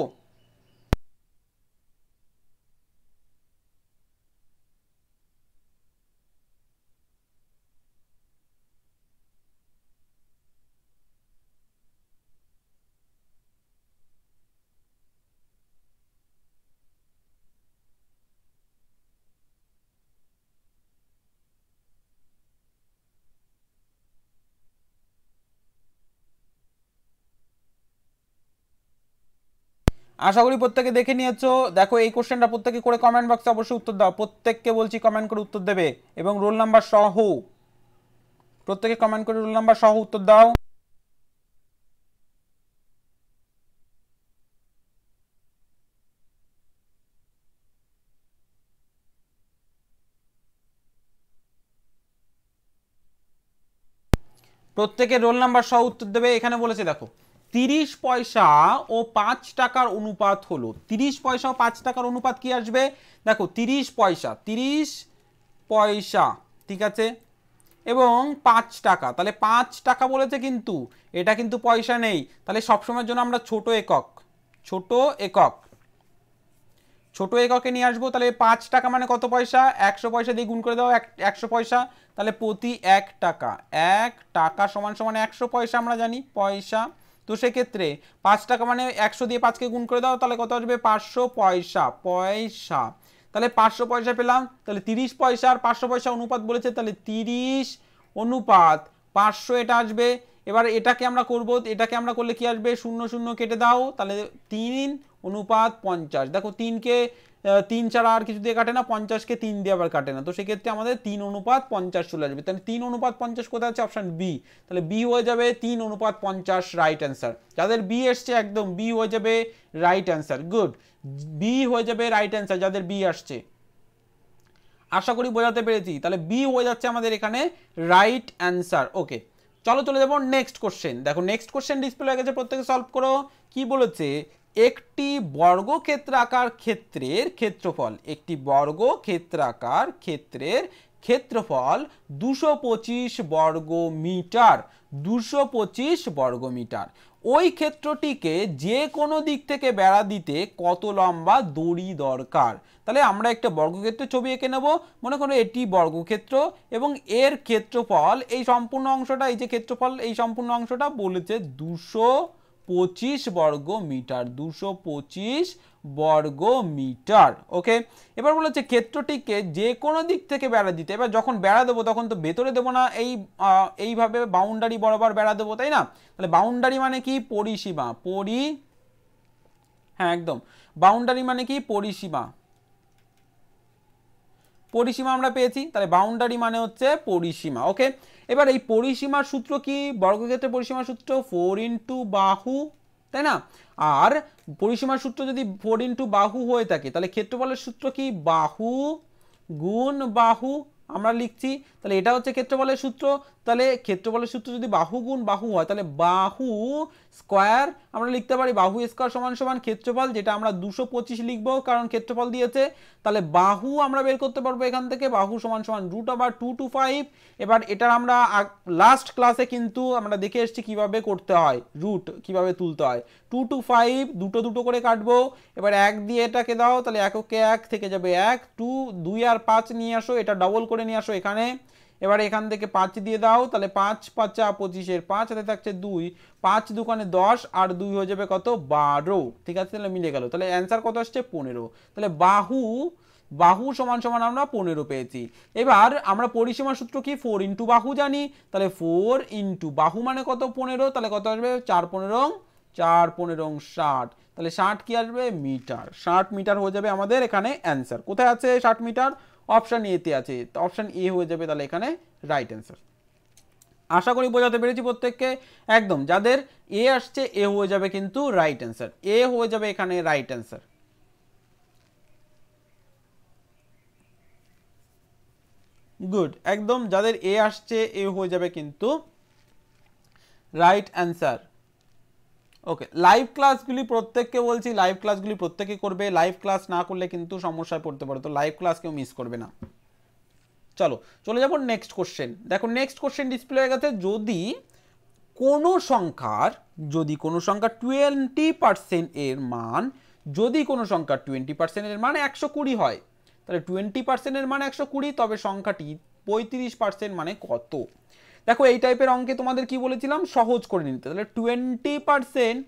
আশা করি প্রত্যেকে দেখে নিয়েছো। দেখো এই কোশ্চেনটা প্রত্যেকে করে কমেন্ট বক্সে অবশ্যই উত্তর দাও, প্রত্যেককে বলছি কমেন্ট করে উত্তর দেবে এবং রোল নাম্বার সহ প্রত্যেকে কমেন্ট করে রোল নাম্বার সহ উত্তর দাও। প্রত্যেকে রোল নাম্বার সহ উত্তর দেবে। এখানে বলেছে দেখো 30 পয়সা ও 5 টাকার অনুপাত হলো, 30 পয়সা ও 5 টাকার অনুপাত কি আসবে, দেখো 30 পয়সা, 30 পয়সা, ঠিক আছে, এবং 5 টাকা, তাহলে 5 টাকা বলেছে কিন্তু এটা কিন্তু পয়সা নেই, তাহলে সবসময়ের জন্য আমরা ছোট একক, ছোট একক, ছোট এককে নিয়ে আসবো। তাহলে 5 টাকা মানে কত পয়সা, 100 পয়সা দিয়ে গুণ করে দাও 100 পয়সা, তাহলে প্রতি 1 টাকা, 1 টাকা সমান সমান 100 পয়সা, আমরা জানি পয়সা। তো সেক্ষেত্রে 5 টাকা মানে 100 দিয়ে 5কে গুণ করে দাও, তাহলে কত আসবে 500 পয়সা, পয়সা, তাহলে 500 পয়সা পেলাম। তাহলে 30 পয়সা আর 500 পয়সা অনুপাত বলেছে, তাহলে 30 অনুপাত 500 এটা আসবে। এবার এটাকে আমরা করব, এটাকে আমরা করলে কি আসবে, 0 0 কেটে দাও, তাহলে 3 অনুপাত 50। দেখো 3কে 3 ছাড়া আর কিছু দিয়ে কাটে না, 50কে 3 দিয়ে আবার কাটে না, তো সেক্ষেত্রে আমাদের 3 অনুপাত 50 চলে আসবে। তাহলে 3 অনুপাত 50 কোথায় আছে, অপশন বি, তাহলে বি হয়ে যাবে 3 অনুপাত 50 রাইট অ্যান্সার। যাদের বি এসছে একদম বি হয়ে যাবে রাইট অ্যান্সার, গুড, বি হয়ে যাবে রাইট অ্যান্সার যাদের বি আসছে। আশা করি বোঝাতে পেরেছি, তাহলে বি হয়ে যাচ্ছে আমাদের এখানে রাইট অ্যান্সার। ওকে, চলো চলে যাবো নেক্সট কোশ্চেন। দেখো নেক্সট কোশ্চেন ডিসপ্লে হয়ে গেছে, প্রত্যেকে সলভ করো। কি বলেছে, একটি বর্গক্ষেত্রাকার ক্ষেত্রের ক্ষেত্রফল, একটি বর্গক্ষেত্রাকার ক্ষেত্রের ক্ষেত্রফল 225 বর্গ মিটার, 225 বর্গ মিটার। ওই ক্ষেত্রটিকে যে কোনো দিক থেকে বেড়া দিতে কত লম্বা দড়ি দরকার। তাহলে আমরা একটা বর্গক্ষেত্রের ছবি এঁকে নেব, মনে করো এটি বর্গক্ষেত্র এবং এর ক্ষেত্রফল, এই সম্পূর্ণ অংশটা, এই যে ক্ষেত্রফল এই সম্পূর্ণ অংশটা বলেছে 225 বর্গ মিটার, 225 বর্গ মিটার। ওকে, এবার বলেছে ক্ষেত্রটিকে যে কোনো দিক থেকে বেড়া দিতে, এবার যখন বেড়া দেবো তখন তো ভেতরে দেবো না, এইভাবে বাউন্ডারি বরাবর বেড়া দেবো, তাই না। তাহলে বাউন্ডারি মানে কি, পরিসীমা, হ্যাঁ একদম, বাউন্ডারি মানে কি পরিসীমা, পরিসীমা আমরা পেয়েছি, তাহলে বাউন্ডারি মানে হচ্ছে পরিসীমা। ওকে, এবার এই পরিসীমার সূত্র কি, বর্গক্ষেত্রের পরিসীমার সূত্র 4 ইন্টু বাহু, তাই না। আর পরিসীমার সূত্র যদি 4 ইন্টু বাহু হয়ে থাকে, তাহলে ক্ষেত্রফলের সূত্র কি, বাহু গুণ বাহু আমরা লিখছি, তাহলে এটা হচ্ছে ক্ষেত্রফলের সূত্র। তাহলে ক্ষেত্রফলের সূত্র যদি বাহু গুণ বাহু হয়, তাহলে বাহু স্কোয়ার আমরা লিখতে পারি, বাহু স্কোয়ার সমান সমান ক্ষেত্রফল, যেটা আমরা 225 লিখবো কারণ ক্ষেত্রফল দিয়েছে। তাহলে বাহু আমরা বের করতে পারবো এখান থেকে, বাহু সমান সমান √225। এবার এটার আমরা লাস্ট ক্লাসে কিন্তু আমরা দেখে এসেছি কিভাবে করতে হয়, রুট কিভাবে তুলতে হয়। 2 to 5 দুটো দুটো করে কাটবো, এবার 1 দিয়ে এটাকে দাও, তাহলে এককে 1 থেকে যাবে 1, 2 আর 5 নিয়ে আসো, এটা ডবল করে নিয়ে আসো এখানে। এবার এখান থেকে 5 দিয়ে দাও, তাহলে 5 5 25 5 হাতে থাকছে 2, 5 দুকানে 10 আর 2 হয়ে যাবে কত, 12, ঠিক আছে, তাহলে মিলে গেল। তাহলে অ্যান্সার কত আসছে, 15। তাহলে বাহু সমান সমান আমরা 15 পেয়েছি। এবার আমরা পরিসীমার সূত্র কি, 4 ইন্টু বাহু জানি, তাহলে 4 ইন্টু বাহু মানে কত, 15, তাহলে কত আসবে, 4 15 60, তাহলে 60 কি আসবে, মিটার, 60 মিটার হয়ে যাবে আমাদের এখানে অ্যান্সার। কোথায় আছে 60 মিটার, অপশন এ তে আছে, অপশন এ হয়ে যাবে তাহলে এখানে রাইট অ্যান্সার। আশা করি বোঝাতে পেরেছি প্রত্যেককে, একদম যাদের এ আসছে এ হয়ে যাবে কিন্তু রাইট অ্যান্সার, এ হয়ে যাবে এখানে রাইট অ্যান্সার। গুড, একদম যাদের এ আসছে এ হয়ে যাবে কিন্তু রাইট অ্যান্সার। ওকে, লাইভ ক্লাসগুলি প্রত্যেককে বলছি, লাইভ ক্লাসগুলি প্রত্যেকে করবে, লাইভ ক্লাস না করলে কিন্তু সমস্যায় পড়তে পারে, তো লাইভ ক্লাস কেউ মিস করবে না। চলো চলে যাবো নেক্সট কোশ্চেন। দেখো নেক্সট কোশ্চেন ডিসপ্লে হয়ে গেছে, যদি কোনো সংখ্যার 20% এর মান, যদি কোনো সংখ্যার 20% এর মান 120 হয়, তাহলে 20% এর মান 120, তবে সংখ্যাটি 35% মানে কত। দেখো এই টাইপের অঙ্কে তোমাদের কি বলেছিলাম, সহজ করে নিতে। তাহলে 20%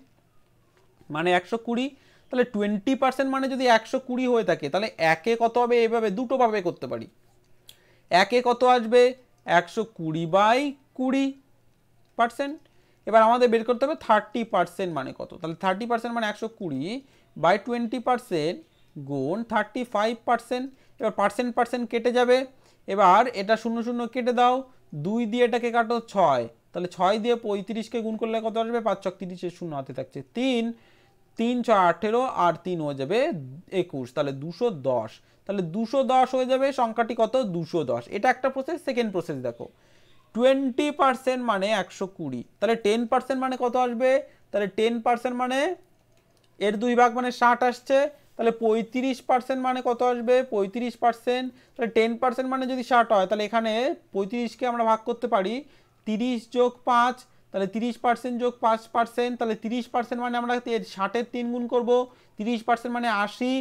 মানে 120, তাহলে 20% মানে যদি 120 হয়ে থাকে, তাহলে একে কত হবে, এভাবে দুটো ভাবে করতে পারি। একে কত আসবে, 120/20%। এবার আমাদের বের করতে হবে 30% মানে কত, তাহলে 30% মানে 120 বাই 20% গুণ 35%। এবার পার্সেন্ট কেটে যাবে। এবার এটা 0 0 কেটে দাও, 2 দিয়ে এটাকে কাটো 6, তাহলে 6 দিয়ে 35কে গুণ করলে কত আসবে? 5 ছক 30, 0 হাতে থাকছে 3, 3 6 18 আর 3 হয়ে যাবে 21, তাহলে 210। তাহলে 210 হয়ে যাবে সংখ্যাটি কত? 210। এটা একটা প্রসেস। সেকেন্ড প্রসেস দেখো, 20% মানে 120, তাহলে 10% মানে কত আসবে? তাহলে 10% মানে এর 2 ভাগ মানে 60 আসছে, তাহলে 35% মানে কত আসবে? 35%। তাহলে 10% মানে যদি 60 হয়, তাহলে এখানে 35কে আমরা ভাগ করতে পারি 30 যোগ 5, তাহলে 30% যোগ 5%, তাহলে 30% মানে আমরা 60-এর 3 গুণ করবো, 30% মানে 80,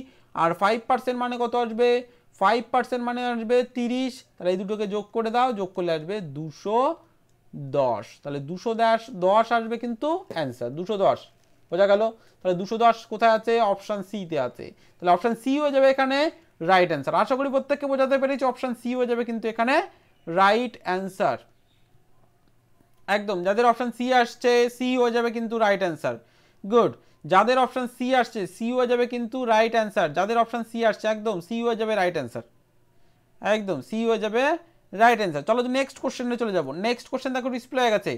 আর 5% মানে কত আসবে? 5% মানে আসবে 30, তাহলে এই দুটোকে যোগ করে দাও, যোগ করলে আসবে 210। তাহলে 210 আসবে কিন্তু অ্যান্সার 210। বোঝা গেল? তাহলে 210 কোথায় আছে? অপশন সি তে আছে। তাহলে অপশন সি হয়ে যাবে এখানে রাইট অ্যান্সার। আশা করি প্রত্যেককে বোঝাতে পেরেছি, অপশন সি হয়ে যাবে কিন্তু এখানে রাইট অ্যান্সার। একদম, যাদের অপশন সি আসছে সি হয়ে যাবে কিন্তু রাইট অ্যান্সার। গুড, যাদের অপশন সি আসছে সি হয়ে যাবে কিন্তু রাইট অ্যান্সার। যাদের অপশন সি আসছে একদম সি হয়ে যাবে রাইট অ্যান্সার, একদম সি হয়ে যাবে রাইট অ্যান্সার। চলো নেক্সট কোশ্চেনে চলে যাব। নেক্সট কোশ্চেন দেখো ডিসপ্লে হয়ে গেছে।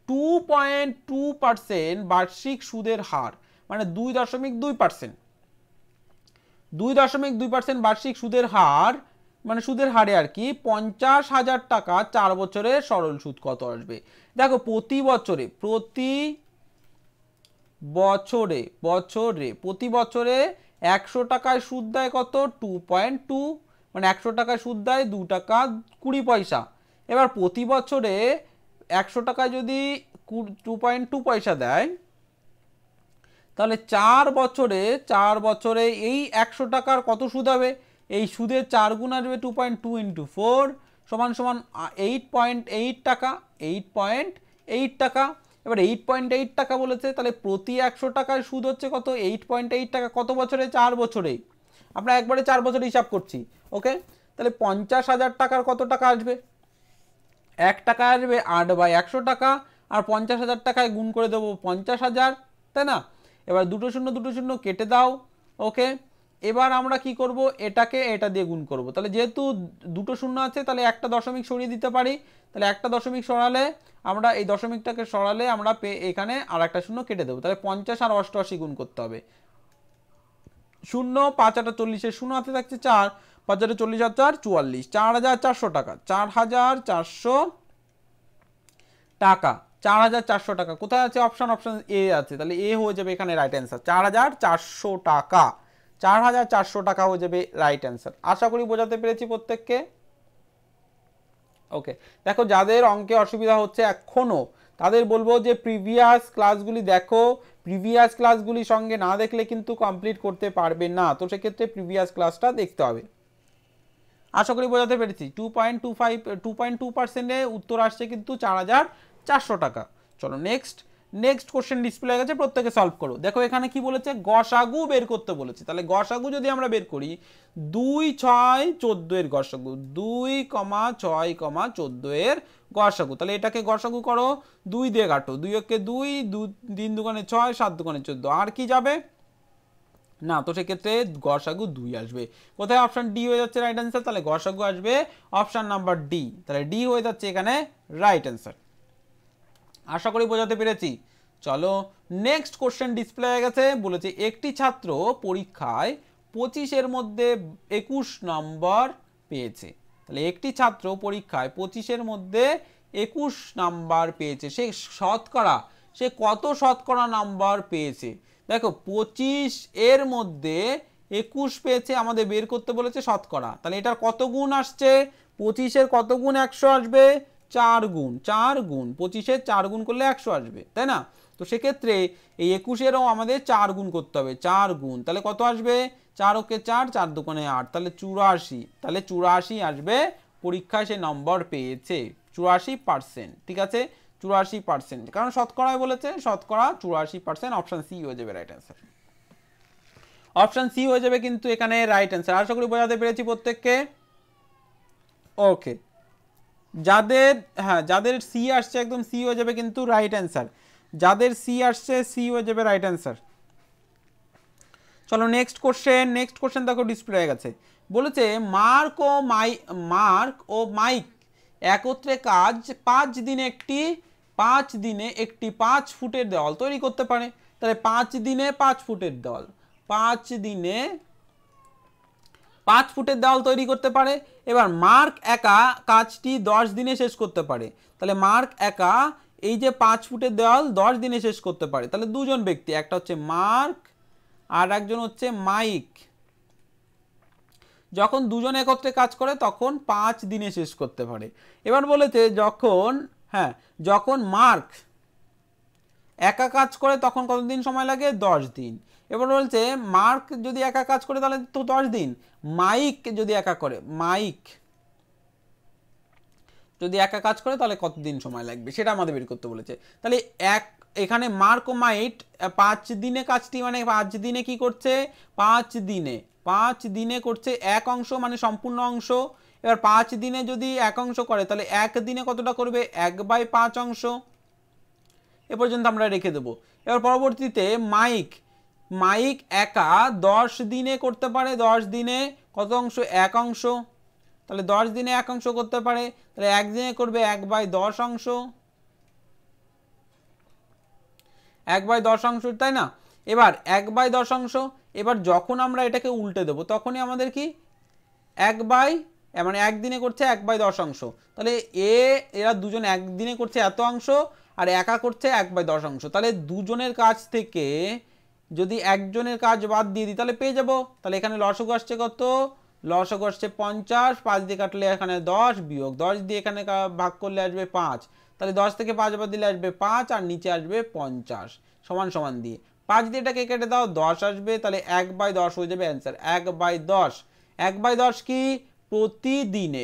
2.2% বার্ষিক সুদের হার, মানে 2.2%, 2.2% বার্ষিক সুদের হার, মানে সুদের হারে আর কি 50,000 টাকা 4 বছরের সরল সুদ কত আসবে? দেখো প্রতি বছরে প্রতি বছরে 100 টাকায় সুদ দেয় কত? 2.2, মানে 100 টাকায় সুদ দেয় 2 টাকা 20 পয়সা। এবার প্রতি বছরে 100 টাকায় যদি 2.2 পয়সা দেয়, তাহলে 4 বছরে এই 100 টাকার কত সুদ হবে? এই সুদের 4 গুণ আসবে 2.2 ইন্টু 4 সমান সমান 8.8 টাকা, 8.8 টাকা। এবার 8.8 টাকা বলেছে, তাহলে প্রতি 100 টাকায় সুদ হচ্ছে কত? 8.8 টাকা। কত বছরে? 4 বছরে। আমরা একবারে 4 বছরে হিসাব করছি, ওকে। তাহলে 50,000 টাকার কত টাকা আসবে? 1 টাকা আসবে 8/100 টাকা, আর 50,000 টাকায় গুণ করে দেবো 50,000, তাই না? এবার 2 0 কেটে দাও, ওকে। এবার আমরা কি করব? এটাকে এটা দিয়ে গুণ করব। তাহলে যেহেতু 2 শূন্য আছে, তাহলে একটা দশমিক সরিয়ে দিতে পারি। তাহলে একটা দশমিক সরালে আমরা এই দশমিকটাকে সরালে আমরা এখানে আর একটা শূন্য কেটে দেবো। তাহলে 50 আর 88 গুণ করতে হবে। 0 5 8 40, 0 হাতে থাকছে 4, 5 8 40 আর 4 44, 4,400 টাকা, 4,400 টাকা, 4,400 টাকা। কোথায় আছে? অপশন এ আছে, তাহলে এ হয়ে যাবে এখানে রাইট অ্যান্সার। 4,400 টাকা, 4,400 টাকা হয়ে যাবে রাইট অ্যান্সার। আশা করি বোঝাতে পেরেছি প্রত্যেককে। ওকে, দেখো যাদের অঙ্কে অসুবিধা হচ্ছে এখনো, তাদের বলবো যে প্রিভিয়াস ক্লাসগুলি দেখো। প্রিভিয়াস ক্লাসগুলি সঙ্গে না দেখলে কিন্তু কমপ্লিট করতে পারবে না, তো সেক্ষেত্রে প্রিভিয়াস ক্লাসটা দেখতে হবে। আশা করি বোঝাতে পেরেছি। 2.2% উত্তর আসছে কিন্তু 4,400 টাকা। চলো নেক্সট কোশ্চেন ডিসপ্লে গেছে, প্রত্যেকে সলভ করো। দেখো এখানে কি বলেছে? গসাগু বের করতে বলেছে। তাহলে গসাগু যদি আমরা বের করি, 2 6 14 এর গসাগু, 2, 6, 14 এর গসাগু। তাহলে এটাকে গসাগু করো, 2 দিয়ে কাটো, 2 একে 2, 3 দুগুণে 6, 7 দুগুণে 14, আর কি যাবে না, তো সেক্ষেত্রে গসাগু 2 আসবে। কোথায়? অপশন ডি হয়ে যাচ্ছে রাইট অ্যান্সার। তাহলে গসাগু আসবে অপশন নাম্বার ডি, তাহলে ডি হয়ে যাচ্ছে এখানে রাইট অ্যান্সার। আশা করি বোঝাতে পেরেছি। চলো নেক্সট কোশ্চেন ডিসপ্লে হয়ে গেছে। বলেছে একটি ছাত্র পরীক্ষায় 25-এর মধ্যে 21 নম্বর পেয়েছে। তাহলে একটি ছাত্র পরীক্ষায় 25-এর মধ্যে 21 নাম্বার পেয়েছে, সে কত শতকরা নাম্বার পেয়েছে? দেখো 25 এর মধ্যে 21 পেয়েছে, আমাদের বের করতে বলেছে শতকরা। তাহলে এটার কত গুণ আসছে? 25-এর কত গুণ 100 আসবে? 4 গুণ। 25-এর 4 গুণ করলে 100 আসবে, তাই না? তো সেক্ষেত্রে এই 21-এরও আমাদের 4 গুণ করতে হবে, 4 গুণ। তাহলে কত আসবে? 4 ওকে 4, 4 দুগুণে 8, তাহলে 84। তাহলে 84 আসবে, পরীক্ষায় সে নম্বর পেয়েছে 84%। ঠিক আছে, 84%, কারণ শতকরায় বলেছে, শতকরা 84%। অপশন সি হয়ে যাবে রাইট অ্যান্সার। অপশন সি হয়ে যাবে কিন্তু এখানে রাইট অ্যান্সার। আশা করি বোঝাতে পেরেছি প্রত্যেককে। ওকে, যাদের সি আসছে একদম সি হয়ে যাবে কিন্তু রাইট অ্যান্সার। যাদের সি আসছে সি হয়ে যাবে রাইট অ্যান্সার। চলো নেক্সট কোশ্চেন দেখো ডিসপ্লে হয়ে গেছে। বলেছে মার্ক ও মাইক একত্রে কাজ 5 দিনে একটি 5 ফুটের দেওয়াল তৈরি করতে পারে। তাহলে 5 দিনে 5 ফুটের দেওয়াল, 5 দিনে 5 ফুটের দেওয়াল তৈরি করতে পারে। এবার মার্ক একা কাজটি 10 দিনে শেষ করতে পারে। তাহলে মার্ক একা এই যে 5 ফুটের দেওয়াল 10 দিনে শেষ করতে পারে। তাহলে দুজন ব্যক্তি, একটা হচ্ছে মার্ক আর একজন হচ্ছে মাইক, যখন দুজন একত্রে কাজ করে তখন 5 দিনে শেষ করতে পারে। এবার বলেছে যখন মার্ক একা কাজ করে তখন কতদিন সময় লাগে? 10 দিন। এবার বলছে মার্ক যদি একা কাজ করে তাহলে তো 10 দিন, মাইক যদি একা কাজ করে তাহলে কতদিন সময় লাগবে সেটা আমাদের বের করতে বলেছে। তাহলে এখানে মার্ক ও মাইক 5 দিনে কাজটি, মানে 5 দিনে কি করছে? 5 দিনে করছে এক অংশ, মানে সম্পূর্ণ অংশ। এবার 5 দিনে যদি এক অংশ করে তাহলে এক দিনে কতটা করবে? 1/5 অংশ। এ পর্যন্ত আমরা রেখে দেবো। এবার পরবর্তীতে মাইক একা 10 দিনে করতে পারে। 10 দিনে কত অংশ? এক অংশ। তাহলে 10 দিনে এক অংশ করতে পারে, তাহলে এক দিনে করবে 1/10 অংশ, 1/10 অংশ, তাই না? এবার 1/10 অংশ, এবার যখন আমরা এটাকে উল্টে দেবো তখনই আমাদের কি মানে একদিনে করছে 1/10 অংশ। তাহলে এরা দুজন একদিনে করছে এত অংশ আর একা করছে 1/10 অংশ। তাহলে দুজনের কাজ থেকে যদি একজনের কাজ বাদ দিয়ে দিই তাহলে পেয়ে যাবো। তাহলে এখানে লসাগু আসছে কত? লসাগু আসছে 50, 5 দিয়ে কাটলে এখানে 10, বিয়োগ 10 দিয়ে এখানে ভাগ করলে আসবে 5। তাহলে 10 থেকে 5 বাদ দিলে আসবে 5 আর নিচে আসবে 50, সমান সমান দিয়ে 5 দিয়ে এটাকে কেটে দাও, 10 আসবে। তাহলে 1/10 হয়ে যাবে অ্যান্সার। 1/10, 1/10 কি? প্রতিদিনে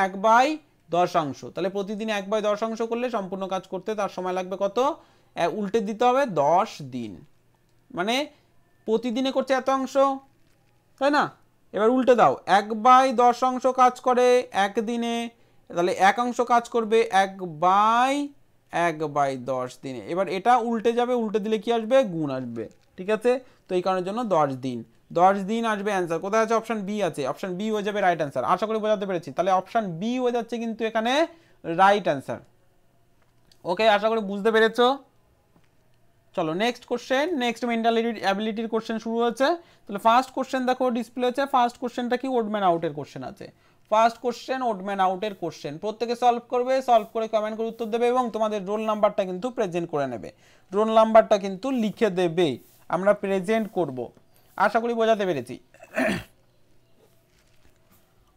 1/10 অংশ। তাহলে প্রতিদিনে 1/10 অংশ করলে সম্পূর্ণ কাজ করতে তার সময় লাগবে কত? উল্টে দিতে হবে 10 দিন, মানে প্রতিদিনে করছে এত অংশ, তাই না? এবার উল্টে দাও, 1/10 অংশ কাজ করে একদিনে, তাহলে এক অংশ কাজ করবে 1/10 দিনে। এবার এটা উল্টে যাবে, উল্টে দিলে কি আসবে? গুণ আসবে, ঠিক আছে? তো এই কারণের জন্য 10 দিন আসবে অ্যান্সার। কোথায় আছে? অপশন বি আছে, অপশন বি হয়ে যাবে রাইট অ্যান্সার। আশা করি বোঝাতে পেরেছি। তাহলে অপশন বি হয়ে যাচ্ছে কিন্তু এখানে রাইট অ্যান্সার। ওকে, আশা করি বুঝতে পেরেছো। চলো নেক্সট কোশ্চেন, নেক্সট মেন্টাল অ্যাবিলিটির কোশ্চেন শুরু হচ্ছে। তাহলে ফার্স্ট কোশ্চেন দেখো ডিসপ্লে হচ্ছে। ফার্স্ট কোশ্চেনটা কি? ওড ম্যান আউটের কোশ্চেন আছে। ফার্স্ট কোশ্চেন ওড ম্যান আউটের কোশ্চেন, প্রত্যেকে সলভ করবে, সলভ করে কমেন্ট করে উত্তর দেবে এবং তোমাদের রোল নাম্বারটা কিন্তু প্রেজেন্ট করে নেবে। রোল নাম্বারটা কিন্তু লিখে দেবে, আমরা প্রেজেন্ট করব। আশা করি বোঝাতে পেরেছি।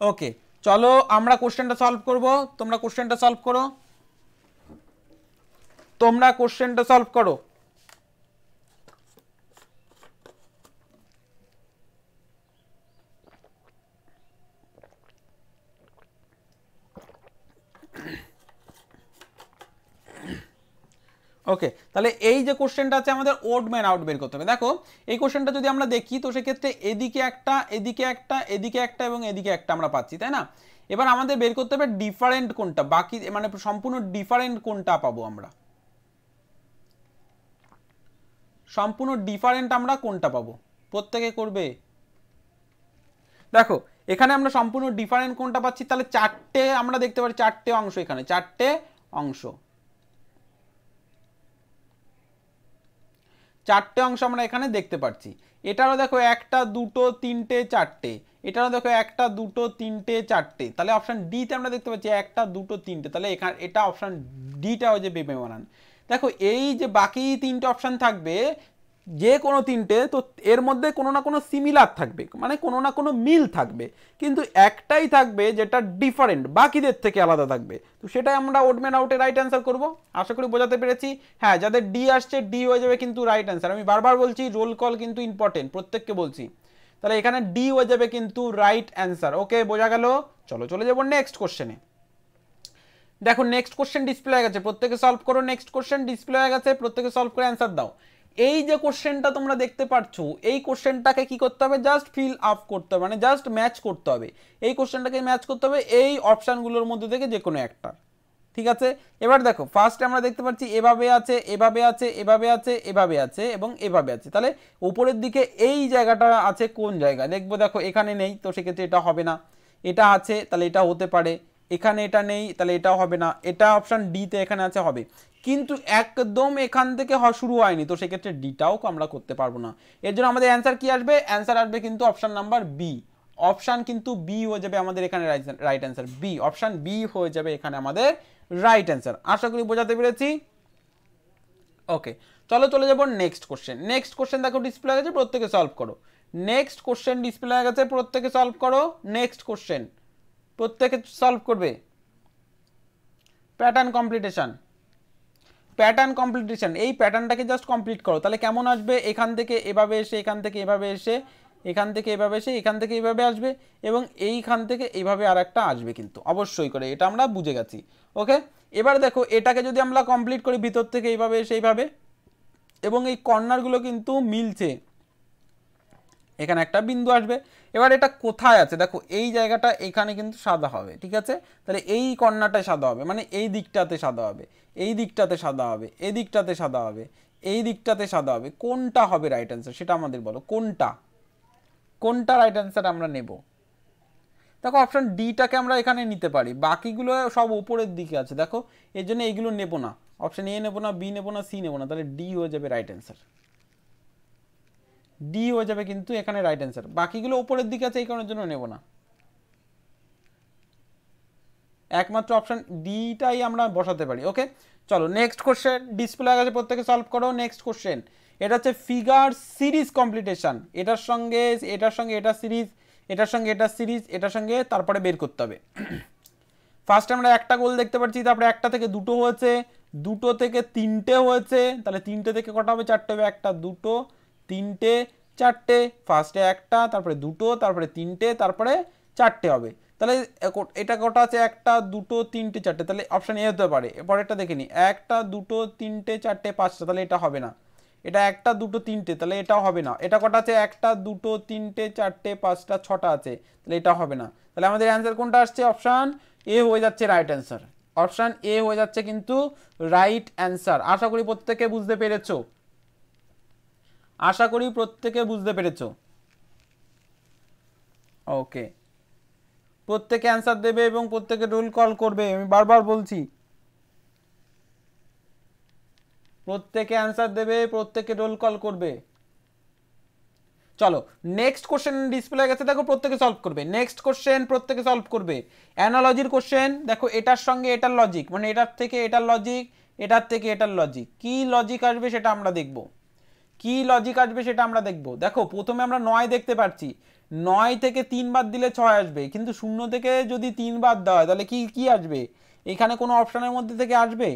ওকে, চলো আমরা কোশ্চেনটা সলভ করব। তোমরা কোশ্চেনটা সলভ করো। ওকে, তাহলে এই যে কোশ্চেনটা আছে আমাদের ওড ম্যান আউট বের করতে হবে। দেখো এই কোশ্চেনটা যদি আমরা দেখি তো সেক্ষেত্রে এদিকে একটা, এদিকে একটা, এদিকে একটা এবং এদিকে একটা আমরা পাচ্ছি, তাই না? এবার আমাদের বের করতে হবে ডিফারেন্ট কোনটা, বাকি মানে সম্পূর্ণ ডিফারেন্ট কোনটা পাবো আমরা, সম্পূর্ণ ডিফারেন্ট আমরা কোনটা পাবো, প্রত্যেকে করবে। দেখো এখানে আমরা সম্পূর্ণ ডিফারেন্ট কোনটা পাচ্ছি, তাহলে চারটে আমরা দেখতে পারি, চারটে অংশ, এখানে চারটে অংশ আমরা এখানে দেখতে পাচ্ছি। এটারও দেখো একটা, দুটো, তিনটে, চারটে, এটারও দেখো একটা, দুটো, তিনটে, চারটে। তাহলে অপশন ডি তে আমরা দেখতে পাচ্ছি একটা, দুটো, তিনটে। তাহলে এখানে এটা অপশন ডিটা হয়ে যাবে বেমানান। দেখো এই যে বাকি তিনটে অপশন থাকবে, যে কোনো তিনটে, তো এর মধ্যে কোনো না কোনো সিমিলার থাকবে, মানে কোনো না কোনো মিল থাকবে, কিন্তু একটাই থাকবে যেটা ডিফারেন্ট, বাকিদের থেকে আলাদা থাকবে। তো সেটাই আমরা ওড ম্যান আউটে রাইট অ্যান্সার করব। আশা করি বোঝাতে পেরেছি। হ্যাঁ, যাদের ডি আসছে ডি হয়ে যাবে কিন্তু রাইট অ্যান্সার। আমি বারবার বলছি রোল কল কিন্তু ইম্পর্টেন্ট, প্রত্যেককে বলছি। তাহলে এখানে ডি হয়ে যাবে কিন্তু রাইট অ্যান্সার। ওকে, বোঝা গেল। চলো চলে যাবো নেক্সট কোশ্চেনে। দেখো নেক্সট কোশ্চেন ডিসপ্লে হয়ে গেছে, প্রত্যেকে সলভ করো। নেক্সট কোশ্চেন ডিসপ্লে হয়ে গেছে, প্রত্যেকে সলভ করে অ্যান্সার দাও। এই যে কোশ্চেনটা তোমরা দেখতে পাচ্ছ, এই কোশ্চেনটাকে কি করতে হবে? জাস্ট ফিল আপ করতে হবে, মানে জাস্ট ম্যাচ করতে হবে। এই কোশ্চেনটাকে ম্যাচ করতে হবে এই অপশানগুলোর মধ্যে থেকে যে কোনো একটা। ঠিক আছে। এবার দেখো ফার্স্টে আমরা দেখতে পাচ্ছি এভাবে আছে, এভাবে আছে, এভাবে আছে, এভাবে আছে এবং এভাবে আছে। তাহলে উপরের দিকে এই জায়গাটা আছে কোন জায়গায় দেখবো, দেখো এখানে নেই, তো সেক্ষেত্রে এটা হবে না। এটা আছে তাহলে এটা হতে পারে, এখানে এটা নেই তাহলে এটাও হবে না, এটা অপশান ডিতে এখানে আছে হবে, কিন্তু একদম এখান থেকে শুরু হয়নি, তো সেক্ষেত্রে ডিটাও আমরা করতে পারবো না। এর জন্য আমাদের অ্যান্সার কি আসবে, অ্যান্সার আসবে কিন্তু অপশান নাম্বার বি। অপশান কিন্তু বি হয়ে যাবে আমাদের এখানে right answer, B option B হয়ে যাবে এখানে আমাদের রাইট অ্যান্সার। আশা করি বোঝাতে পেরেছি। ওকে, চলো চলে যাবো নেক্সট কোশ্চেন। নেক্সট কোশ্চেন দেখো ডিসপ্লে হয়ে গেছে, প্রত্যেকে সলভ করো। নেক্সট কোশ্চেন ডিসপ্লে হয়ে গেছে, প্রত্যেকে সলভ করো। নেক্সট কোশ্চেন প্রত্যেকে সলভ করবে। প্যাটার্ন কমপ্লিটেশন, প্যাটার্ন কমপ্লিটেশন, এই প্যাটার্নটাকে জাস্ট কমপ্লিট করো, তাহলে কেমন আসবে, এখান থেকে এভাবে এসে, এখান থেকে এভাবে এসে, এখান থেকে এভাবে এসে, এখান থেকে এইভাবে আসবে এবং এইখান থেকে এইভাবে আর একটা আসবে, কিন্তু অবশ্যই করে, এটা আমরা বুঝে গেছি। ওকে, এবার দেখো এটাকে যদি আমরা কমপ্লিট করি ভিতর থেকে এইভাবে এসে এইভাবে, এবং এই কর্নারগুলো কিন্তু মিলছে, এখানে একটা বিন্দু আসবে। এবার এটা কোথায় আছে দেখো, এই জায়গাটা এখানে কিন্তু সাদা হবে, ঠিক আছে। তাহলে এই কর্নারটায় সাদা হবে, মানে এই দিকটাতে সাদা হবে, এই দিকটাতে সাদা হবে, এই দিকটাতে সাদা হবে, এই দিকটাতে সাদা হবে। কোনটা হবে রাইট অ্যান্সার সেটা আমাদের বলো, কোনটা কোনটা রাইট অ্যান্সার আমরা নেব। দেখো অপশন ডিটাকে আমরা এখানে নিতে পারি, বাকিগুলো সব উপরের দিকে আছে দেখো, এর জন্য এইগুলো নেব না, অপশন এ নেব না, বি নেব না, সি নেব না, তাহলে ডি হয়ে যাবে রাইট অ্যান্সার, ডি হয়ে যাবে কিন্তু এখানে রাইট অ্যান্সার। বাকিগুলো উপরের দিকে আছে এই কারণের জন্য নেব না, একমাত্র অপশন ডিটাই আমরা বসাতে পারি। ওকে, চলো নেক্সট কোশ্চেন ডিসপ্লে হয়ে গেছে, প্রত্যেকে সলভ করো। নেক্সট কোশ্চেন, এটা হচ্ছে ফিগার সিরিজ কমপ্লিটেশন, এটার সঙ্গে এটা সিরিজ, এটার সঙ্গে এটা সিরিজ, এটার সঙ্গে তারপরে বের করতে হবে। ফার্স্ট আমরা একটা গোল দেখতে পাচ্ছি, তারপরে একটা থেকে দুটো হয়েছে, দুটো থেকে তিনটে হয়েছে, তাহলে তিনটে থেকে কটা হবে, চারটে হবে, একটা দুটো তিনটে চারটে, ফার্স্টে একটা, তারপরে দুটো, তারপরে তিনটে, তারপরে চারটে হবে। তাহলে এটা কটা আছে, একটা দুটো তিনটে চারটে, তাহলে অপশান এ হতে পারে। পরেরটা দেখে নি, একটা দুটো তিনটে চারটে পাঁচটা, তাহলে এটা হবে না। এটা একটা দুটো তিনটে, তাহলে এটাও হবে না। এটা কটা আছে, একটা দুটো তিনটে চারটে পাঁচটা ছটা আছে, তাহলে এটা হবে না। তাহলে আমাদের অ্যান্সার কোনটা আসছে, অপশান এ হয়ে যাচ্ছে রাইট অ্যান্সার, অপশান এ হয়ে যাচ্ছে কিন্তু রাইট অ্যান্সার। আশা করি প্রত্যেকে বুঝতে পেরেছো, আশা করি প্রত্যেকে বুঝতে পেরেছো। ওকে, প্রত্যেকে অ্যান্সার দেবে এবং প্রত্যেকে রোল কল করবে, আমি বারবার বলছি, প্রত্যেকে অ্যান্সার দেবে, প্রত্যেকে রোল কল করবে। চলো নেক্সট কোশ্চেন ডিসপ্লে গেছে, দেখো প্রত্যেকে সলভ করবে। নেক্সট কোশ্চেন প্রত্যেকে সলভ করবে, অ্যানালজির কোশ্চেন। দেখো এটার সঙ্গে এটার লজিক, মানে এটার থেকে এটার লজিক, এটার থেকে এটার লজিক, কি লজিক আসবে সেটা আমরা দেখব, কি লজিক আসবে সেটা আমরা দেখব। দেখো প্রথমে আমরা 9 দেখতে পাচ্ছি, 9 থেকে 3 বাদ দিলে 6 আসবে, কিন্তু 0 থেকে যদি 3 বাদ দেওয়া হয় তাহলে কি কি আসবে, এখানে কোনো অপশানের মধ্যে থেকে আসবে,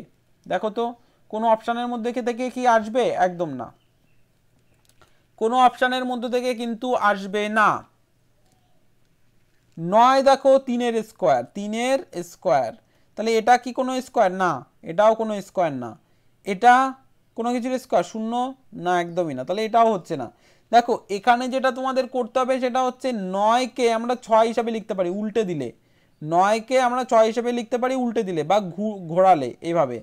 দেখো তো কোনো অপশানের মধ্যে থেকে কি আসবে, একদম না, কোনো অপশানের মধ্যে থেকে কিন্তু আসবে না। 9 দেখো 3-এর স্কোয়ার, 3-এর স্কোয়ার, তাহলে এটা কি কোনো স্কোয়ার না, এটাও কোনো স্কোয়ার না, এটা কোনো কিছুর স্কোয়ার শূন্য না, একদমই না, তাহলে এটাও হচ্ছে না। দেখো এখানে যেটা তোমাদের করতে হবে সেটা হচ্ছে 9কে আমরা 6 হিসাবে লিখতে পারি উল্টে দিলে, 9কে আমরা 6 হিসাবে লিখতে পারি উল্টে দিলে, বা ঘোরালে, এইভাবে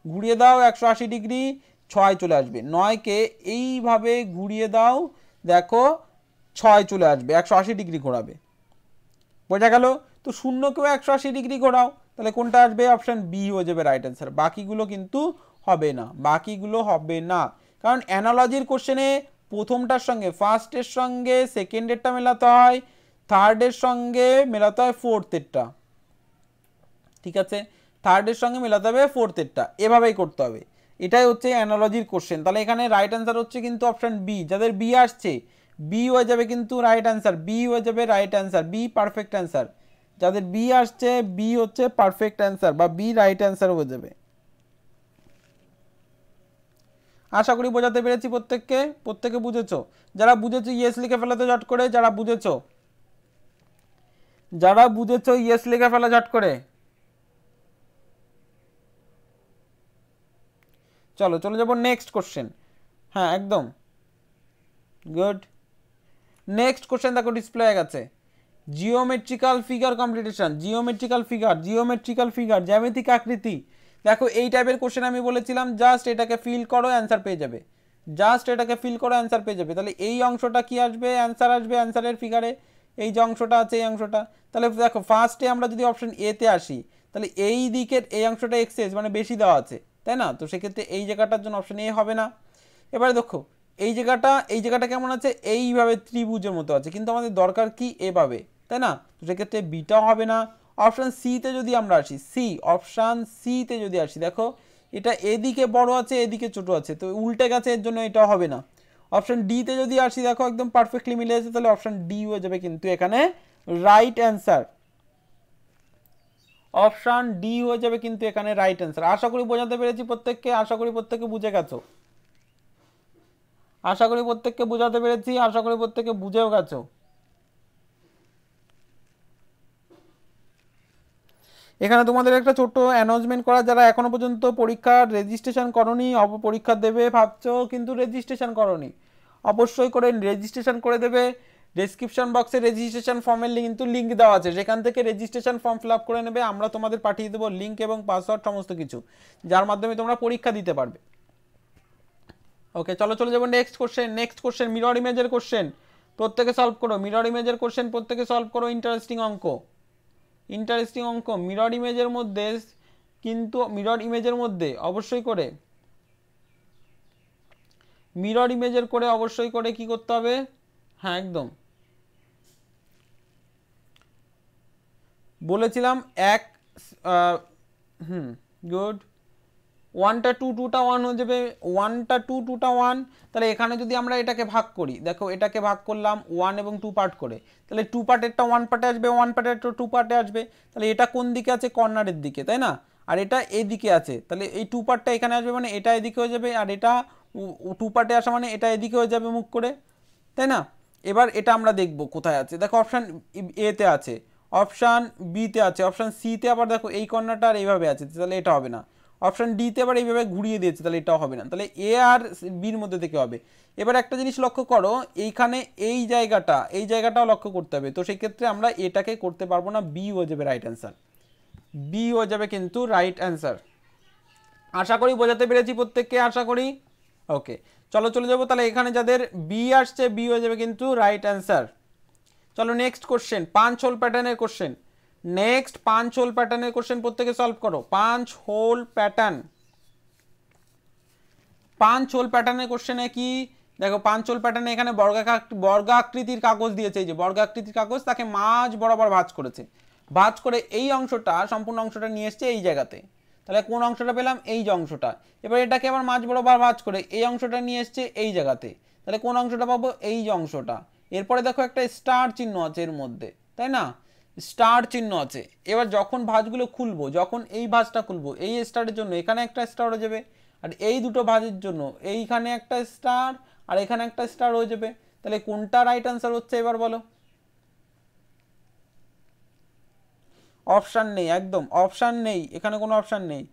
ঘুরিয়ে দাও 180 ডিগ্রি, 6 চলে আসবে। 9কে এইভাবে ঘুরিয়ে দাও, দেখো 6 চলে আসবে, 180 ডিগ্রি ঘোরাবে, বোঝা গেল। তো শূন্যকেও 180 ডিগ্রি ঘোরাও, তাহলে কোনটা আসবে, অপশন বি হয়ে যাবে রাইট অ্যান্সার। বাকিগুলো কিন্তু হবে না, বাকিগুলো হবে না, কারণ অ্যানালজির কোশ্চেনে প্রথমটার সঙ্গে ফার্স্টের সঙ্গে সেকেন্ডেরটা মেলাতে হয়, থার্ডের সঙ্গে মেলাতে হয় ফোর্থেরটা, ঠিক আছে, থার্ডের সঙ্গে মেলাতে হবে ফোর্থেরটা, এভাবেই করতে হবে, এটাই হচ্ছে অ্যানালজির কোশ্চেন। তাহলে এখানে রাইট অ্যান্সার হচ্ছে কিন্তু অপশন বি, যাদের বি আসছে বি হয়ে যাবে কিন্তু রাইট অ্যান্সার, বি হয়ে যাবে right answer, be perfect answer, যাদের বি আসছে বি হচ্ছে পারফেক্ট অ্যান্সার বা বি রাইট অ্যান্সার হয়ে যাবে। আশা করি বোঝাতে পেরেছি প্রত্যেককে, প্রত্যেকে বুঝেছো, যারা বুঝেছো ইয়েস লিখে ফেলো তো ঝট করে, যারা বুঝেছো, যারা বুঝেছো ইয়েস লিখে ফেলো ঝট করে। চলো চলে যাবো নেক্সট কোশ্চেন, হ্যাঁ একদম গুড। নেক্সট কোশ্চেন দেখো ডিসপ্লে হয়ে গেছে, geometrical figure competition, geometrical figure জ্যামিতিক আকৃতি। দেখো এই টাইপের কোশ্চেন আমি বলেছিলাম, জাস্ট এটাকে ফিল করো অ্যান্সার পেয়ে যাবে, জাস্ট এটাকে ফিল করো অ্যান্সার পেয়ে যাবে। তাহলে এই অংশটা কি আসবে, অ্যান্সার আসবে অ্যান্সারের ফিগারে এই যে অংশটা আছে এই অংশটা। তাহলে দেখো ফার্স্টে আমরা যদি অপশন এতে আসি, তাহলে এই দিকের এই অংশটা এক্সেস মানে বেশি দেওয়া আছে, তাই না? তো সেক্ষেত্রে এই জায়গাটার জন্য অপশন এ হবে না। এবারে দেখো এই জায়গাটা কেমন আছে, এইভাবে ত্রিভুজের মতো আছে, কিন্তু আমাদের দরকার কি এভাবে, তাই না? তো সেক্ষেত্রে বিটাও হবে না। অপশান সিতে যদি আমরা আসি, অপশান সিতে যদি আসি, দেখো এটা এদিকে বড় আছে এদিকে ছোট আছে, তো উল্টে গেছে, এর জন্য এটা হবে না। অপশান ডিতে যদি আসি, দেখো একদম পারফেক্টলি মিলে আছে, তাহলে অপশান ডি হয়ে যাবে কিন্তু এখানে রাইট অ্যান্সার। অপশান ডি হয়ে যাবে কিন্তু এখানে রাইট অ্যান্সার। আশা করি বোঝাতে পেরেছি প্রত্যেককে, আশা করি প্রত্যেকে বুঝে গেছো, আশা করি প্রত্যেককে বোঝাতে পেরেছি, আশা করি প্রত্যেকে বুঝেও গেছো। এখানে তোমাদের একটা ছোট্ট অ্যানাউন্সমেন্ট করা, যারা এখনো পর্যন্ত পরীক্ষার রেজিস্ট্রেশন করনি, পরীক্ষা দেবে ভাবছো কিন্তু রেজিস্ট্রেশন করনি, অবশ্যই করে রেজিস্ট্রেশন করে দেবে। ডেসক্রিপশন বক্সে রেজিস্ট্রেশন ফর্মের কিন্তু লিঙ্ক দেওয়া আছে, সেখান থেকে রেজিস্ট্রেশন ফর্ম ফিল আপ করে নেবে, আমরা তোমাদের পাঠিয়ে দেবো লিঙ্ক এবং পাসওয়ার্ড সমস্ত কিছু, যার মাধ্যমে তোমরা পরীক্ষা দিতে পারবে। ওকে চলো চলে যাবো নেক্সট কোশ্চেন মিরর ইমেজের কোশ্চেন, প্রত্যেকে সলভ করো। মিরর ইমেজের কোশ্চেন প্রত্যেকে সলভ করো। ইন্টারেস্টিং অঙ্ক মিরর ইমেজের মধ্যে, কিন্তু মিরর ইমেজের মধ্যে অবশ্যই করে মিরর ইমেজের করে অবশ্যই করে কি করতে হবে, হ্যাঁ একদম বলেছিলাম এক গুড, ওয়ানটা টু টুটা ওয়ান হয়ে যাবে, ওয়ানটা টু টুটা ওয়ান। তাহলে এখানে যদি আমরা এটাকে ভাগ করি, দেখো এটাকে ভাগ করলাম ওয়ান এবং টু পার্ট করে, তাহলে টু পার্টেরটা ওয়ান পার্টে আসবে, ওয়ান পার্টেরটা টু পার্টে আসবে। তাহলে এটা কোন দিকে আছে, কর্নারের দিকে, তাই না? আর এটা এদিকে আছে, তাহলে এই টু পার্টটা এখানে আসবে মানে এটা এদিকে হয়ে যাবে, আর এটা টু পার্টে আসা মানে এটা এদিকে হয়ে যাবে মুখ করে, তাই না? এবার এটা আমরা দেখব কোথায় আছে, দেখো অপশান এতে আছে, অপশান বিতে আছে, অপশান সিতে আবার দেখো এই কর্নারটা আর এইভাবে আছে, তাহলে এটা হবে না। অপশান ডিতে আবার এইভাবে ঘুরিয়ে দিয়েছে, তাহলে এটাও হবে না। তাহলে এ আর বির মধ্যে থেকে হবে। এবার একটা জিনিস লক্ষ্য করো, এইখানে এই জায়গাটাও লক্ষ্য করতে হবে, তো সেই ক্ষেত্রে আমরা এটাকে করতে পারবো না, বি হয়ে যাবে রাইট অ্যান্সার, বি হয়ে যাবে কিন্তু রাইট অ্যান্সার। আশা করি বোঝাতে পেরেছি প্রত্যেককে, আশা করি। ওকে চলো চলে যাবো, তাহলে এখানে যাদের বি আসছে বি হয়ে যাবে কিন্তু রাইট অ্যান্সার। চলো নেক্সট কোশ্চেন, পাঁচ হোল প্যাটার্নের কোশ্চেন, নেক্সট পাঁচ হোল প্যাটার্নের কোশ্চেন প্রত্যেকে সলভ করো। পাঁচ হোল প্যাটার্নের কোশ্চেনে কি দেখো, পাঁচ হোল প্যাটার্নে এখানে বর্গাকৃতির কাগজ দিয়েছে, এই যে বর্গাকৃতির কাগজ, তাকে মাঝ বরাবর ভাঁজ করেছে, ভাঁজ করে এই অংশটা সম্পূর্ণ অংশটা নিয়ে এসছে এই জায়গাতে। তাহলে কোন অংশটা পেলাম, এই যে অংশটা। এবার এটাকে আবার মাঝ বরাবর ভাঁজ করে এই অংশটা নিয়ে এসছে এই জায়গাতে, তাহলে কোন অংশটা পাবো, এই যে অংশটা। এরপরে দেখো একটা স্টার চিহ্ন আছে এর মধ্যে, তাই না? স্টার চিহ্ন আছে। এবার যখন ভাঁজগুলো খুলবো, যখন এই ভাঁজটা খুলবো, এই স্টারের জন্য এখানে একটা স্টার হয়ে যাবে, আর এই দুটো ভাঁজের জন্য এইখানে একটা স্টার আর এখানে একটা স্টার হয়ে যাবে। তাহলে কোনটা রাইট অ্যান্সার হচ্ছে এবার বলো? অপশান নেই, একদম অপশান নেই, এখানে কোনো অপশান নেই,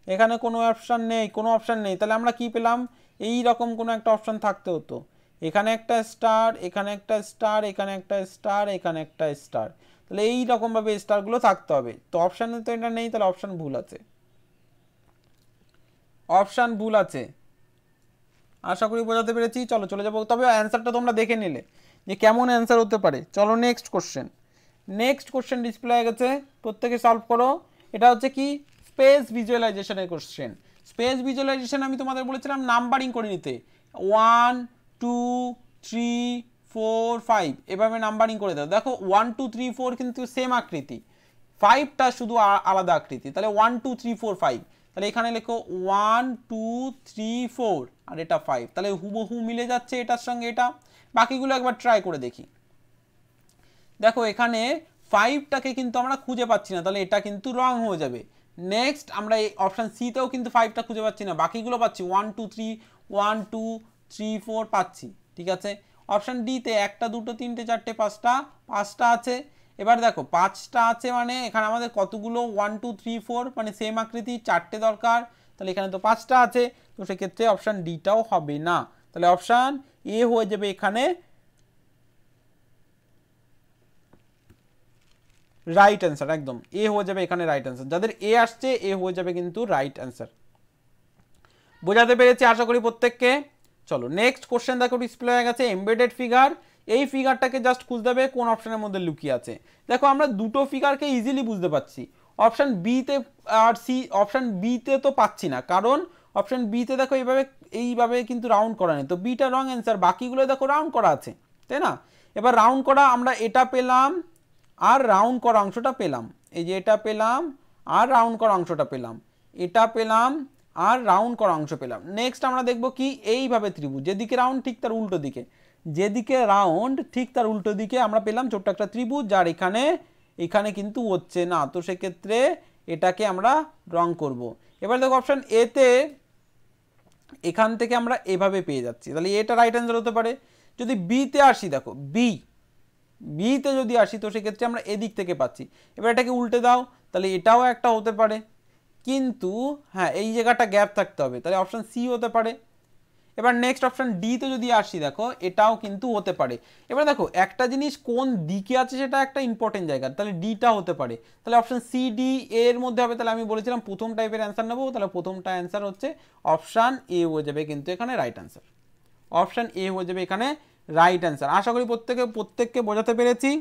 এখানে কোনো অপশান নেই, কোনো অপশান নেই। তাহলে আমরা কি পেলাম, এই রকম কোনো একটা অপশান থাকতে হতো, এখানে একটা স্টার, এখানে একটা স্টার, এখানে একটা স্টার, এখানে একটা স্টার, তাহলে এই রকমভাবে স্টারগুলো থাকতে হবে। তো অপশানে তো এটা নেই, তাহলে অপশান ভুল আছে, অপশান ভুল আছে। আশা করি বোঝাতে পেরেছি। চলো চলে যাবো, তবে অ্যান্সারটা তোমরা দেখে নিলে যে কেমন অ্যান্সার হতে পারে। চলো নেক্সট কোশ্চেন ডিসপ্লে হয়ে গেছে, প্রত্যেকে সলভ করো। এটা হচ্ছে কি, স্পেস ভিজুয়ালাইজেশনের কোশ্চেন। স্পেস ভিজুয়ালাইজেশন আমি তোমাদের বলেছিলাম নাম্বারিং করে নিতে, 1 2 3 4 5 এভাবে নাম্বারিং করে দাও। দেখো 1 2 3 4 কিন্তু সেম আকৃতি, 5টা শুধু আলাদা আকৃতি, তাহলে 1 2 3 4 5, তাহলে এখানে লেখো 1 2 3 4 আর এটা 5, তাহলে হুবহু মিলে যাচ্ছে এটার সঙ্গে এটা। বাকিগুলো একবার ট্রাই করে দেখি। দেখো এখানে 5টাকে কিন্তু আমরা খুঁজে পাচ্ছি না, তাহলে এটা কিন্তু রং হয়ে যাবে। নেক্সট আমরা এই অপশান সিতেও কিন্তু 5টা খুঁজে পাচ্ছি না, বাকিগুলো পাচ্ছি 1 2 3 1 2 3 4 পাচ্ছি, ঠিক আছে। অপশান ডিতে 1টা 2টো 3টে 4টে 5টা আছে। এবার দেখো 5টা আছে মানে এখানে আমাদের কতগুলো 1 2 3 4 মানে সেম আকৃতি 4টে দরকার, তাহলে এখানে তো 5টা আছে, তো সেক্ষেত্রে অপশান ডিটাও হবে না, তাহলে অপশান এ হয়ে যাবে এখানে রাইট অ্যান্সার, একদম এ হয়ে যাবে এখানে রাইট অ্যান্সার। যাদের এ আসছে এ হয়ে যাবে কিন্তু রাইট অ্যান্সার। বোঝাতে পেরেছি আশা করি প্রত্যেককে। চলো নেক্সট কোশ্চেন দেখো ডিসপ্লে হয়ে গেছে, এমবেডেড ফিগার। এই ফিগারটাকে জাস্ট খুঁজতে হবে কোন অপশনের মধ্যে লুকিয়ে আছে। দেখো আমরা দুটো ফিগারকে ইজিলি বুঝতে পারছি, অপশন বিতে আর সি, অপশন বিতে তো পাচ্ছি না, কারণ অপশন বিতে দেখো এইভাবে কিন্তু রাউন্ড করা নেই, তো বিটা রং অ্যান্সার, বাকিগুলো দেখো রাউন্ড করা আছে, তাই না? এবার রাউন্ড করা আমরা এটা পেলাম আর রাউন্ড করা অংশটা পেলাম, এই যে এটা পেলাম আর রাউন্ড করা অংশটা পেলাম, এটা পেলাম আর রাউন্ড করা অংশ পেলাম। নেক্সট আমরা দেখব কি, এইভাবে ত্রিভুজ, যেদিকে রাউন্ড ঠিক তার উল্টো দিকে, যেদিকে রাউন্ড ঠিক তার উল্টো দিকে আমরা পেলাম ছোট্ট একটা ত্রিভুজ, যার এখানে কিন্তু হচ্ছে না, তো সেক্ষেত্রে এটাকে আমরা রং করব। এবার দেখো অপশন এতে এখান থেকে আমরা এভাবে পেয়ে যাচ্ছি, তাহলে এটা রাইট অ্যান্সার হতে পারে। যদি বিতে আসি, দেখো বিতে যদি আসি তো সেক্ষেত্রে আমরা এদিক থেকে পাচ্ছি, এবার এটাকে উল্টে দাও, তাহলে এটাও একটা হতে পারে, কিন্তু হ্যাঁ এই জায়গাটা গ্যাপ থাকতে হবে, তাহলে অপশন সি হতে পারে। এবার নেক্সট অপশন ডিতে যদি আসি, দেখো এটাও কিন্তু হতে পারে। এবার দেখো একটা জিনিস কোন দিকে আছে সেটা একটা ইম্পর্টেন্ট জায়গা, তাহলে ডিটা হতে পারে, তাহলে অপশন সি ডি এর মধ্যে হবে। তাহলে আমি বলেছিলাম প্রথম টাইপের অ্যান্সার নেবো, তাহলে প্রথমটা অ্যান্সার হচ্ছে অপশান এ হয়ে যাবে কিন্তু এখানে রাইট অ্যান্সার, অপশান এ হয়ে যাবে এখানে রাইট অ্যান্সার। আশা করি প্রত্যেককে বোঝাতে পেরেছি,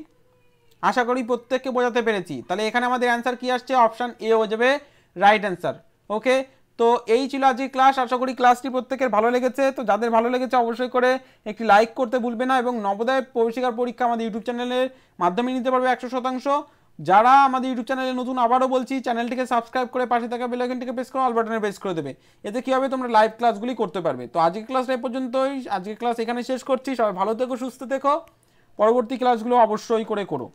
আশা করি প্রত্যেককে বোঝাতে পেরেছি। তাহলে এখানে আমাদের অ্যান্সার কি আসছে, অপশান এ হয়ে যাবে রাইট অ্যান্সার। ওকে, তো এই ছিল আজকের ক্লাস, আশা করি ক্লাসটি প্রত্যেকের ভালো লেগেছে। তো যাদের ভালো লেগেছে অবশ্যই করে একটি লাইক করতে ভুলবে না, এবং নবোদয় প্রবেশিকার পরীক্ষা আমাদের ইউটিউব চ্যানেলের মাধ্যমে নিতে পারবে 100%। যারা আমাদের ইউটিউব চ্যানেলে নতুন, আবারও বলছি চ্যানেলটিকে সাবস্ক্রাইব করে পাশে থাকা বেল আইকনটিকে প্রেস করে অল বাটনে প্রেস করে দেবে, এতে কী হবে তোমরা লাইভ ক্লাসগুলি করতে পারবে। তো আজকের ক্লাসটা এই পর্যন্তই, আজকের ক্লাস এখানে শেষ করছি। সবাই ভালো থেকো, সুস্থ থেকো, পরবর্তী ক্লাসগুলো অবশ্যই করে করো।